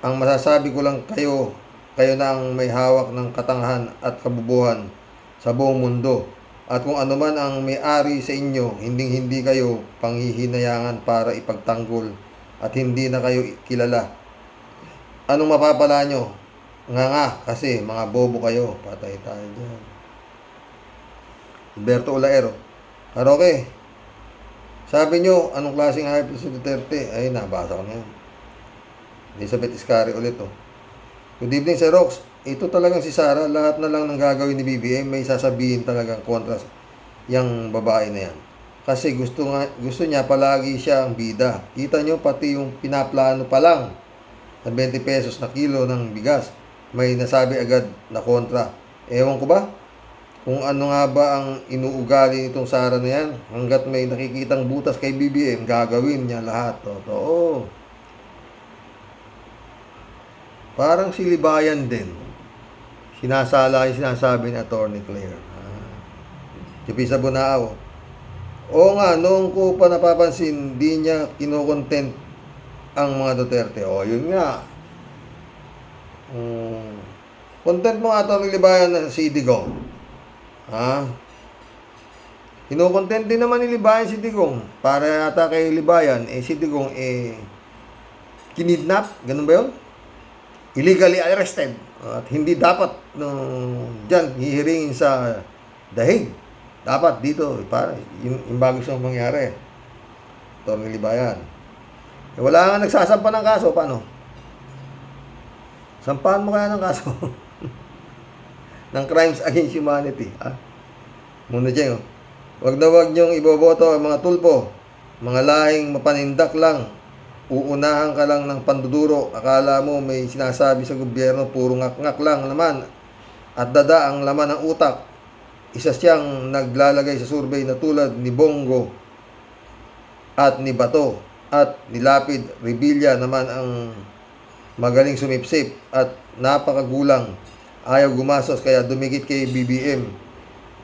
ang masasabi ko lang kayo na ang may hawak ng katangahan at kabubuhan sa buong mundo. At kung ano man ang may-ari sa inyo, hindi kayo panghihinayangan para ipagtanggol at hindi na kayo kilala. Anong mapapala nyo? Nga, kasi mga bobo kayo. Patay tayo dyan. Alberto Olaero. Karoke, sabi nyo, anong klaseng hayop si Duterte? Ay, nabasa ko na yan. Elizabeth Iscari ulit, oh. Good evening, Sir Rox. Ito talagang si Sara, lahat na lang ng gagawin ni BBM, may sasabihin talagang kontra yung babae na yan. Kasi gusto niya palagi siya ang bida. Kita nyo, pati yung pinaplano pa lang na 20 pesos na kilo ng bigas, may nasabi agad na kontra. Ewan ko ba? Kung ano nga ba ang inuugali nitong Sara na yan, hanggat may nakikitang butas kay BBM, gagawin niya lahat. Totoo. Parang si Libayan din. Sinasala yung sinasabi ni Attorney Claire. Chipisa Bunao. Oo nga, noong ko pa napapansin, di niya kinokontent ang mga Duterte. Yun nga. Content mo nga Attorney Libayan na si Digong. Kinokontent din naman ni Libayan si Digong. Para yata kay Libayan, si Digong, kinidnap. Ganun ba yun? Illegally arrested. At hindi dapat dyan hihiringin sa The Hague. Dapat dito, para yung bago siyang mangyari. Attorney Libayan. Wala nga nagsasampa ng kaso, paano? Sampahan mo kaya ng kaso? ng crimes against humanity. Muna dyan, wag na wag niyong iboboto ang mga tulpo. Mga lahing mapanindak lang. Uunahan ka lang ng panduduro. Akala mo may sinasabi sa gobyerno, puro ngak-ngak lang naman. At dada ang laman ng utak. Isa siyang naglalagay sa survey na tulad ni Bongo at ni Bato at ni Lapid. Revilla naman ang magaling sumipsip at napakagulang. Ayaw gumasos kaya dumikit kay BBM.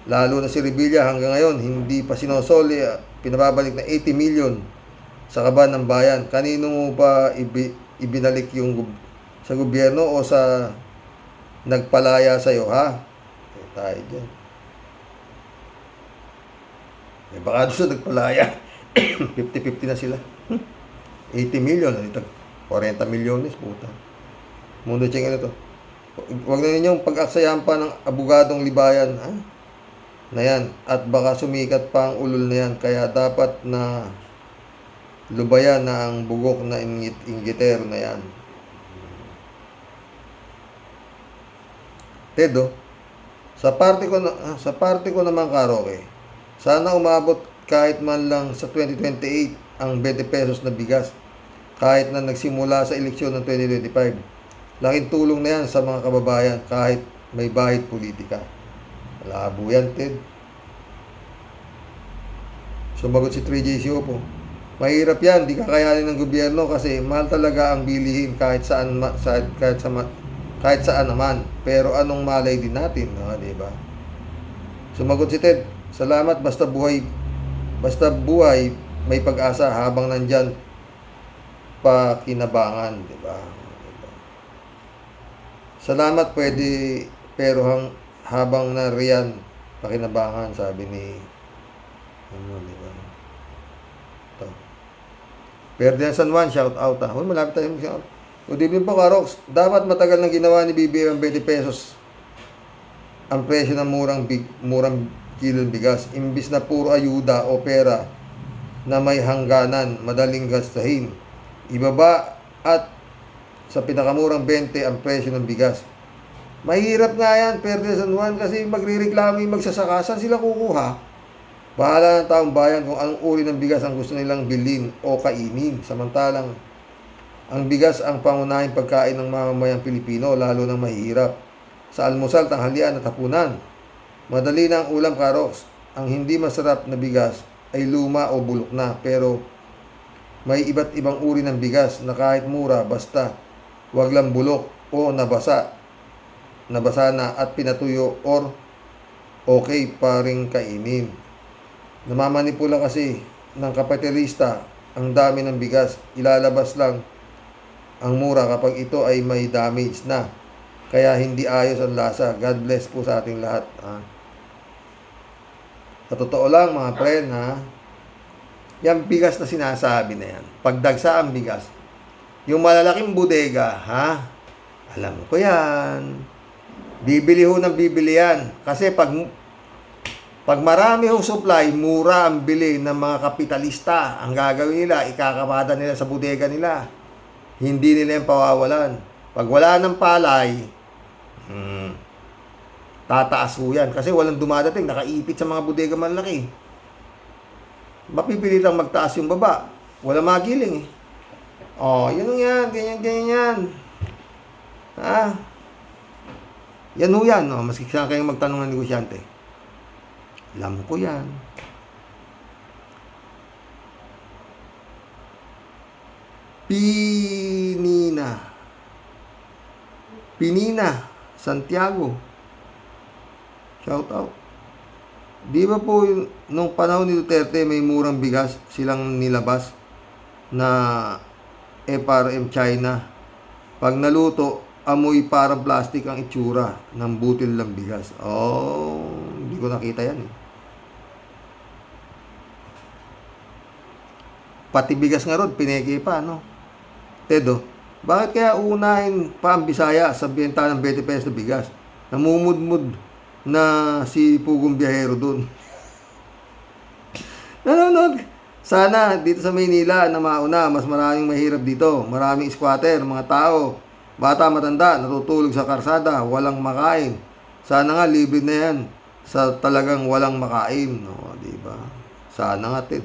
Lalo na si Revilla hanggang ngayon hindi pa sinosoli, pinababalik na 80 million sa kaban ng bayan. Kanino mo pa ibinalik yung sa gobyerno o sa nagpalaya sa iyo, ha? Tayo dyan. Baka doon sa nagpalaya 50-50 na sila. 80 million, 40 milyones, puta. Mundo cheng ano to. Huwag na ninyong pag-aksayahan pa ng abogadong Libayan, ha? Na yan. At baka sumikat pa ang ulol na yan. Kaya dapat na lubayan na ang bugok na inggitero na yan. Tedo, sa parte ko naman, Karoke, sana umabot kahit man lang sa 2028 ang 20 pesos na bigas. Kahit na nagsimula sa eleksyon ng 2025. Laking tulong na yan sa mga kababayan kahit may bahid politika. Malabo yan, Ted. Sumagot si 3J Siopo. Mahirap yan, di kakayanin ng gobyerno kasi mahal talaga ang bilihin kahit saan naman. Pero anong malay din natin, di ba? Sumagot si Ted. Salamat, basta buhay may pag-asa habang nandyan pa kinabangan, di ba? Salamat, pwede, pero habang nariyan pakinabangan, sabi ni di ba? Ito. Ferdinand San Juan, shout out, ha. Malapit tayo mag-shout. Good evening po, Karox. Dapat matagal na ginawa ni BBM ang 20 pesos ang presyo ng murang kilong bigas. Imbis na puro ayuda o pera na may hangganan, madaling gastahin. Ibaba at sa pinakamurang 20 ang presyo ng bigas. Mahirap nga yan, Ferdinand San Juan, kasi magrireklamo yung magsasaka. Saan sila kukuha? Bahala ng taong bayan kung anong uri ng bigas ang gusto nilang bilhin o kainin. Samantalang, ang bigas ang pangunahing pagkain ng mamamayang Pilipino, lalo ng mahihirap. Sa almusal, tanghalian at hapunan. Madali na ang ulam, Karox. Ang hindi masarap na bigas ay luma o bulok na, pero may iba't ibang uri ng bigas na kahit mura, basta wag lang bulok o nabasa na at pinatuyo or okay pa rin kainin. Namamanipula kasi ng kapitalista ang dami ng bigas. Ilalabas lang ang mura kapag ito ay may damage na. Kaya hindi ayos ang lasa. God bless po sa ating lahat. Sa totoo lang, mga friend, ha? Yung bigas na sinasabi na yan, pagdagsa ang bigas, yung malalaking bodega, ha? Alam ko yan. Bibili ho ng bibili yan. Kasi pag marami ho supply, mura ang bili ng mga kapitalista. Ang gagawin nila, ikakamada nila sa bodega nila. Hindi nila yung pawawalan. Pag wala ng palay, tataas ho yan. Kasi walang dumadating, nakaipit sa mga bodega malaki. Mapipilitan magtaas yung baba. Wala magiling eh. Oh, yun yan, ganyan yan. Ha? Yan ho yan. Oh, maski saan kayong magtanong ng negosyante. Alam ko yan. Pinina, Santiago. Shout out. Di ba po nung panahon ni Duterte may murang bigas silang nilabas na FRM China. Pag naluto, amoy parang plastic ang itsura ng butil ng bigas. Oh, hindi ko nakita yan eh. Pati bigas nga ron, pineke pa, no? Tedo, bakit kaya unahin pa ang Bisaya sa benta ng 20 pesos na bigas? Namumudmud na si Pugong Biyahero dun. Nanonood. Sana dito sa Maynila na mauna, mas maraming mahirap dito. Maraming squatter, mga tao, bata matanda, natutulog sa karsada, walang makain. Sana nga libre na yan sa talagang walang makain. No, diba? Sana nga, Ted.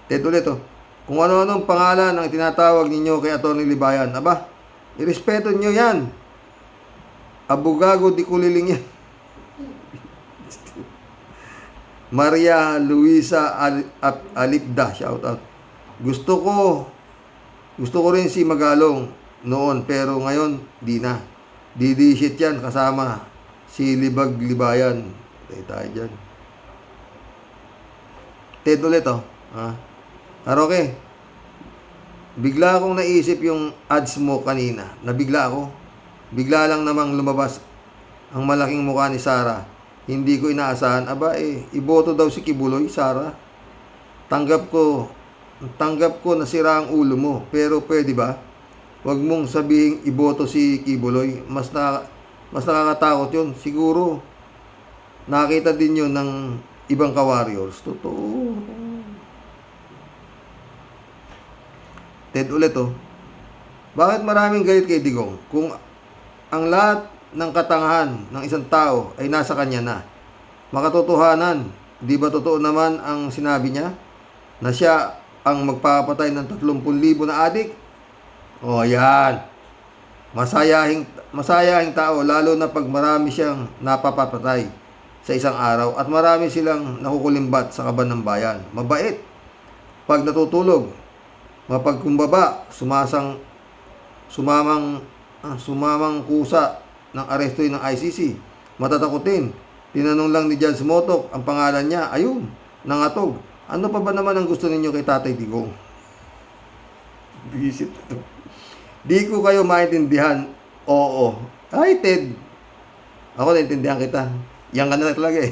Ted ulit, oh. Kung ano-anong pangalan ang tinatawag ninyo kay Atty. Libayan, aba, irespeto nyo yan. Abugago di kuliling yan. Maria Luisa Alipda, shout out. Gusto ko rin si Magalong noon, pero ngayon di na. Didisit yan kasama si Libag Libayan. Tayo dyan. Ted ulit, oh. Aroke, bigla akong naisip yung ads mo kanina. Nabigla ako. Bigla lang namang lumabas ang malaking mukha ni Sara. Hindi ko inaasahan. Aba iboto daw si Kibuloy, Sara. Tanggap ko na sira ang ulo mo. Pero pwede ba? Huwag mong sabihing iboto si Kibuloy. Mas nakakatakot yun. Siguro, nakita din yun ng ibang ka-warriors. Totoo. Ted ulit, oh. Bakit maraming galit kay Digong? Kung ang lahat ng katangahan ng isang tao ay nasa kanya na. Makatotohanan, di ba totoo naman ang sinabi niya? Na siya ang magpapatay ng 30,000 na adik? O, yan. Masayahing tao, lalo na pag marami siyang napapatay sa isang araw at marami silang nakukulimbat sa kaban ng bayan. Mabait. Pag natutulog, mapagkumbaba, sumamang kusa ng aresto ng ICC. Matatakutin. Tinanong lang ni Judge Motok ang pangalan niya. Ayun, nangatog. Ano pa ba naman ang gusto ninyo kay Tatay Digong? Visit to. Di ko kayo maintindihan. Oo. Ay, Ted. Ako naintindihan kita. Yan ka na talaga eh.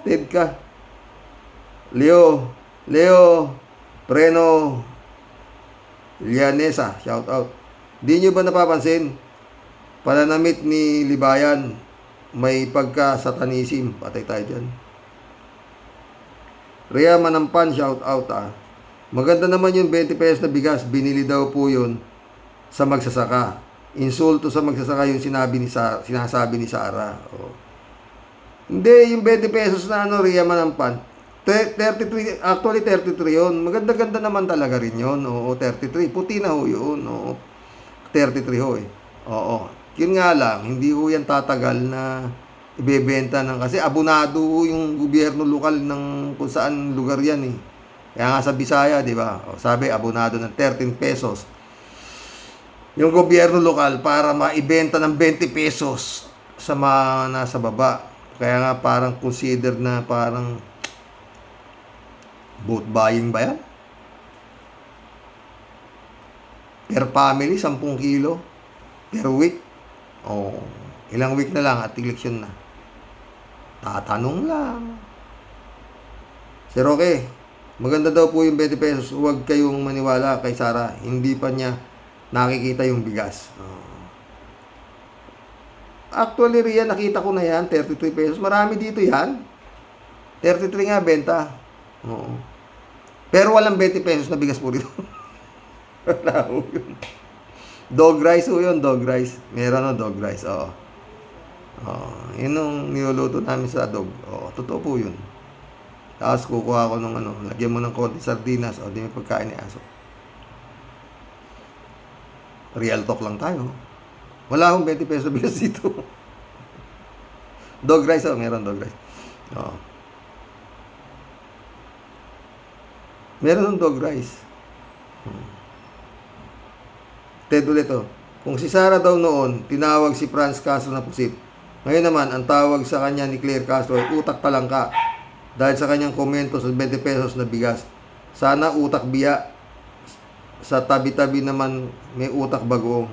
Ted ka. Leo Preno Lianesa, shout out. Di nyo ba napapansin? Pananamit ni Libayan, may pagka-satanism. Patay tayo dyan. Rhea Manampan, shout out. Maganda naman yung 20 pesos na bigas. Binili daw po yun sa magsasaka. Insulto sa magsasaka yung sinasabi ni Sara. Oh. Hindi, yung 20 pesos na Rhea Manampan. 33, actually 33 yun. Maganda-ganda naman talaga rin yun. Oo, 33. Puti na ho yun. Oo, 33 ho eh. Oo. Yun nga lang, hindi ho yan tatagal na ibebenta ng, kasi abonado ho yung gobyerno lokal ng kung saan lugar yan eh. Kaya nga sa Bisaya, di ba? Sabi, abonado ng 13 pesos. Yung gobyerno lokal para maibenta ng 20 pesos sa mga nasa baba. Kaya nga parang consider na parang vote buying ba yan? Per family, 10 kilo. Per week. Oh, ilang week na lang at eleksyon na. Tatanong lang. Sir Roque, maganda daw po yung 20 pesos. Huwag kayong maniwala kay Sara. Hindi pa niya nakikita yung bigas. Actually, Rian, nakita ko na yan. 33 pesos. Marami dito yan. 33 nga benta. Oo. Pero walang 20 pesos na bigas po rito. Wala po yun. Dog rice po yun, dog rice. Meron dog rice, oo. Yun yung niluluto namin sa dog. Oo, totoo po yun. Tapos kukuha ko nung lagyan mo ng konti sardinas o di may pagkain ni aso. Real talk lang tayo. Wala akong 20 pesos bigas dito. Dog rice, meron dog rice. Oo. Meron ng dog rice. Ted ulit Kung si Sara daw noon, tinawag si Franz Castro na pusit. Ngayon naman, ang tawag sa kanya ni Claire Castro ay utak talangka. Dahil sa kanyang komento sa 20 pesos na bigas. Sana utak biya. Sa tabi-tabi naman may utak bagoong.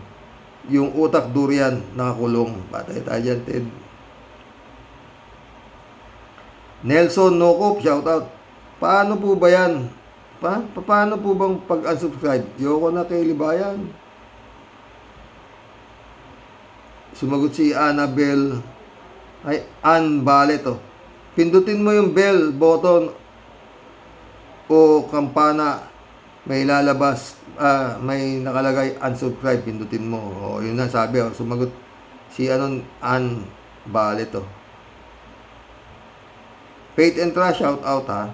Yung utak durian nakakulong. Patay tayo dyan, Ted. Nelson Nokop, shout out. Paano po ba yan? Paano po bang pag-unsubscribe? Yoko na kay Libayan. Sumagot si Annabel. Ay, Ann Ballet Pindutin mo yung bell button o kampana. May lalabas, may nakalagay unsubscribe, pindutin mo. Yun na sabi. Sumagot si Ann Ballet Faith and Trust, shout out ha.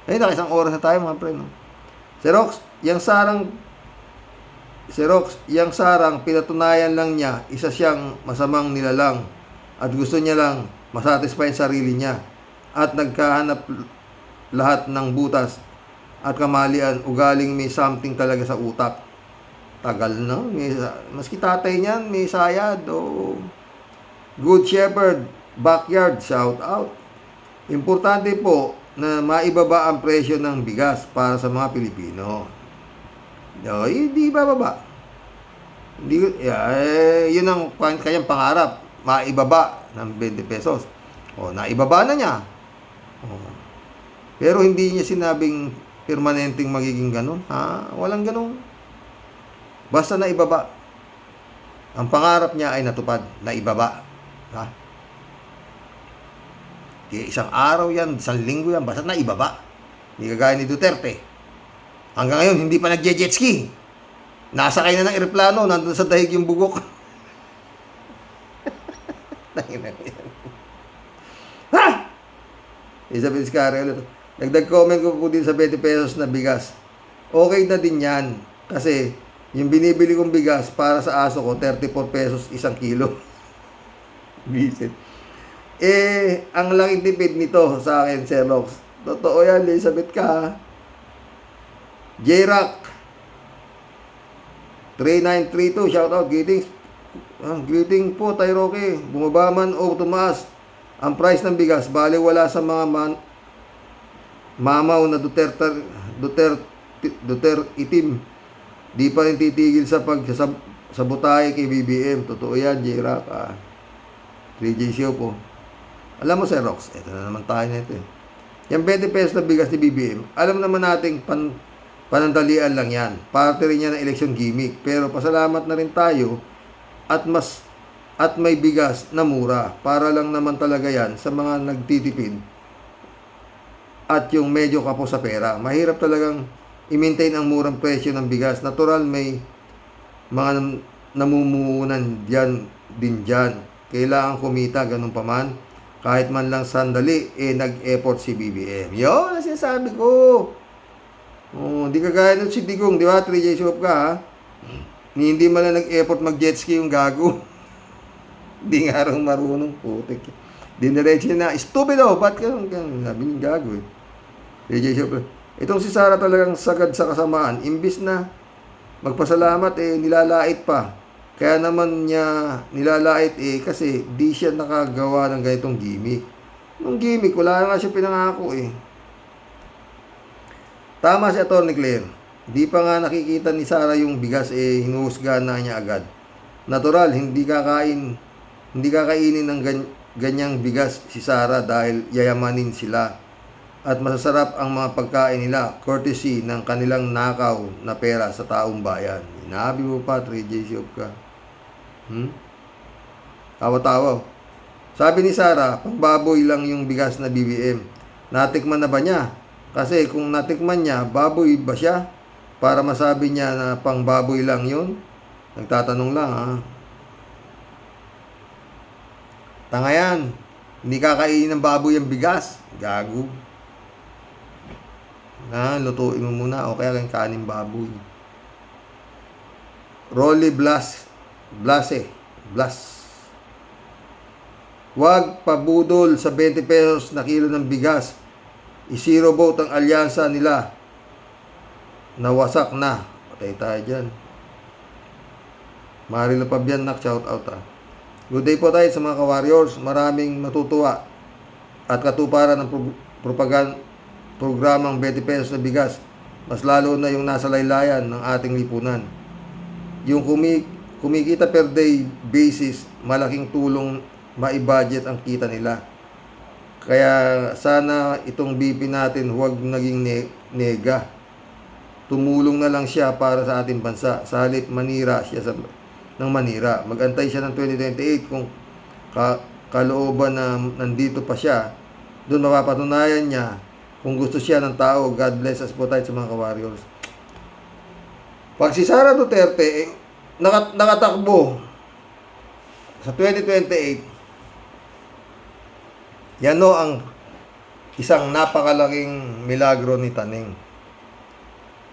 Ay, nakisang oras na tayo mga pre, no? Xerox, yung sarang pinatunayan lang niya, isa siyang masamang nilalang at gusto niya lang masatisfy ang sarili niya at nagkahanap lahat ng butas at kamalian, ugaling may something talaga sa utak. Tagal, no? Maski tatay niyan, may sayad. Good Shepherd, backyard, shout out. Importante po na maibaba ang presyo ng bigas para sa mga Pilipino. Hindi bababa. Yun ang kanyang pangarap, maibaba ng 20 pesos. Naibaba na niya. Pero hindi niya sinabing permanenteng magiging ganun. Walang ganun. Basta naibaba. Ang pangarap niya ay natupad, naibaba. Isang araw yan, isang linggo yan, basta naibaba. Hindi kagaya ni Duterte. Hanggang ngayon, hindi pa nag-jet ski. Nasakay na ng eroplano, nandun sa dahig yung bugok. Isabel Scarre ulit. Nagdag-comment ko po din sa 20 pesos na bigas. Okay na din yan. Kasi, yung binibili kong bigas para sa aso ko, 34 pesos isang kilo. Visit. Ang laking tipid nito sa akin, Sir Rox. Totoo yan, Elizabeth ka. J-Rock 3932, shout out, greetings. Greeting po, Tay Roque. Bumaba man o tumaas ang price ng bigas, bali wala sa mga mamaw na Duterte itim. Di pa rin titigil sa pagsasabotay kay BBM. Totoo yan, J-Rock. 3J show po. Alam mo, Sir Rox, ito na naman tayo na ito. Yung 20 pesos na bigas ni BBM, alam naman nating panandalian lang yan. Parte rin yan ng election gimmick. Pero pasalamat na rin tayo at may bigas na mura. Para lang naman talaga yan sa mga nagtitipid at yung medyo kapo sa pera. Mahirap talagang i-maintain ang murang presyo ng bigas. Natural may mga namumuhunan din dyan. Kailangan kumita, ganun pa man. Kahit man lang sandali, nag-effort si BBM. Yun, ang sinasabi ko. Di kagaya nun si Digong, di ba? 3J shop ka, ha? Hindi man lang nag-effort mag-jet ski yung gago. Di nga rin marunong, putik. Diniretso na, stupido, ba't ka? Sabi niyung gago, 3J shop. Itong si Sara talagang sagad sa kasamaan. Imbis na magpasalamat, nilalait pa. Kaya naman niya nilalait kasi di siya nakagawa ng ganitong gimmick. Nung gimmick, wala nga siya pinangako Tama si Atty. Claire. Di pa nga nakikita ni Sara yung bigas hinuhusgahan na niya agad. Natural, hindi kakainin ganyang bigas si Sara dahil yayamanin sila at masasarap ang mga pagkain nila courtesy ng kanilang nakaw na pera sa taong bayan. Inabi mo pa, 3J Shop ka. Tawa-tawa. Sabi ni Sara, pangbaboy lang yung bigas na BBM. Natikman na ba niya? Kasi kung natikman niya, baboy ba siya? Para masabi niya na pangbaboy lang yun? Nagtatanong lang, ha? Tanga yan. Hindi kakainin ng baboy ang bigas. Gago. Lutuin mo muna o kaya kayong kanin baboy. Rolly Blas. Huwag pabudol sa 20 pesos na kilo ng bigas. I-zero vote ang alyansa nila. Nawasak na. Patay tayo dyan. Marilo Pabianak, shout out ha. Good day po tayo sa mga ka-warriors. Maraming matutuwa at katuparan ng programang 20 pesos na bigas. Mas lalo na yung nasa laylayan ng ating lipunan. Yung kumikita per day basis, malaking tulong mai-budget ang kita nila. Kaya sana itong BP natin huwag naging nega. Tumulong na lang siya para sa ating bansa. Sa halip manira siya ng manira. Magantay siya ng 2028 kung kalooban na nandito pa siya. Doon mapapatunayan niya kung gusto siya ng tao. God bless us po tayo sa mga ka-warriors. Pag si Sara Duterte nakatakbo sa 2028, yan o ang isang napakalaking milagro ni Taning.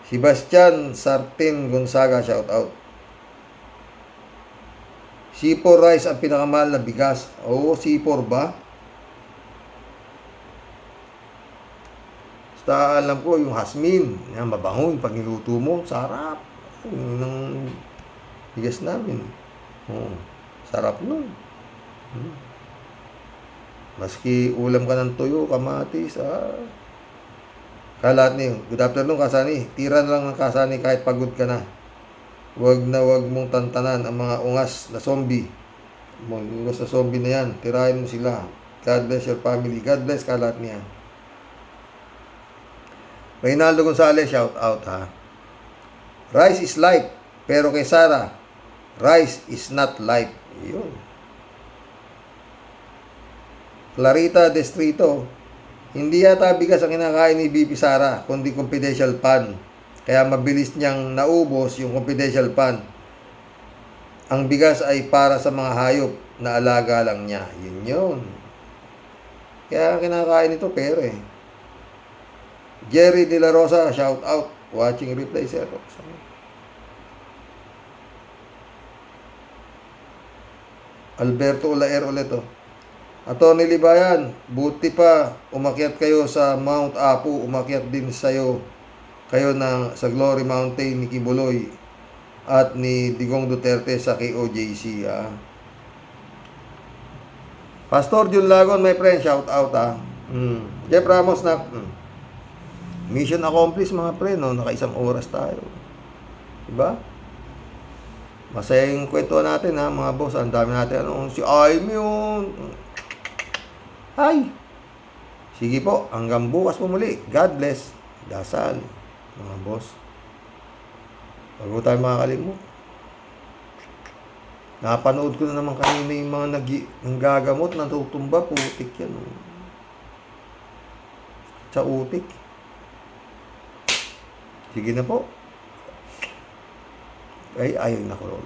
Sebastian Sartin Gonzaga, shout out. C4 rice ang pinakamahal na bigas. Oo, C4 ba? Basta alam ko yung Hasmin, yan, mabango yung pag niluto mo, sarap. Yun ang bigas namin. Sarap nun. Maski ulam ka ng tuyo, kamatis, kalat niyo. Good afternoon, Kasani. Tira na lang ng Kasani kahit pagod ka na. Wag mong tantanan ang mga ungas na zombie. Mga ungas na zombie na yan. Tirahin mo sila. God bless your family. God bless kalat niya. Reynaldo Gonzalez, shout out ha. Rice is life. Pero kay Sara, rice is not life. Yun. Clarita Destrito, hindi yata bigas ang kinakain ni BP Sara, kundi confidential pan. Kaya mabilis niyang naubos yung confidential pan. Ang bigas ay para sa mga hayop na alaga lang niya. Yun. Kaya kinakain ito pero Jerry De La Rosa, shout out. Watching replay, sir. Alberto Olaer ulit Atty. Libayan, buti pa umakyat kayo sa Mount Apu, umakyat din kayo sa Glory Mountain ni Kibuloy at ni Digong Duterte sa KOJC. Pastor Jun Lagon, my friend, shout out Jeff Ramos na mission accomplished mga friend, naka-1 oras tayo. Diba? Masaya yung kwento natin mga boss. Ang dami natin si Aimee yun. Ay! Sige po, hanggang bukas po muli. God bless. Dasal, mga boss. Huwag mo tayo makakalimut. Napanood ko na naman kanina yung mga nanggagamot, natutumba, putik yan. Sa utik. Sige na po. Ay, ayaw na ko.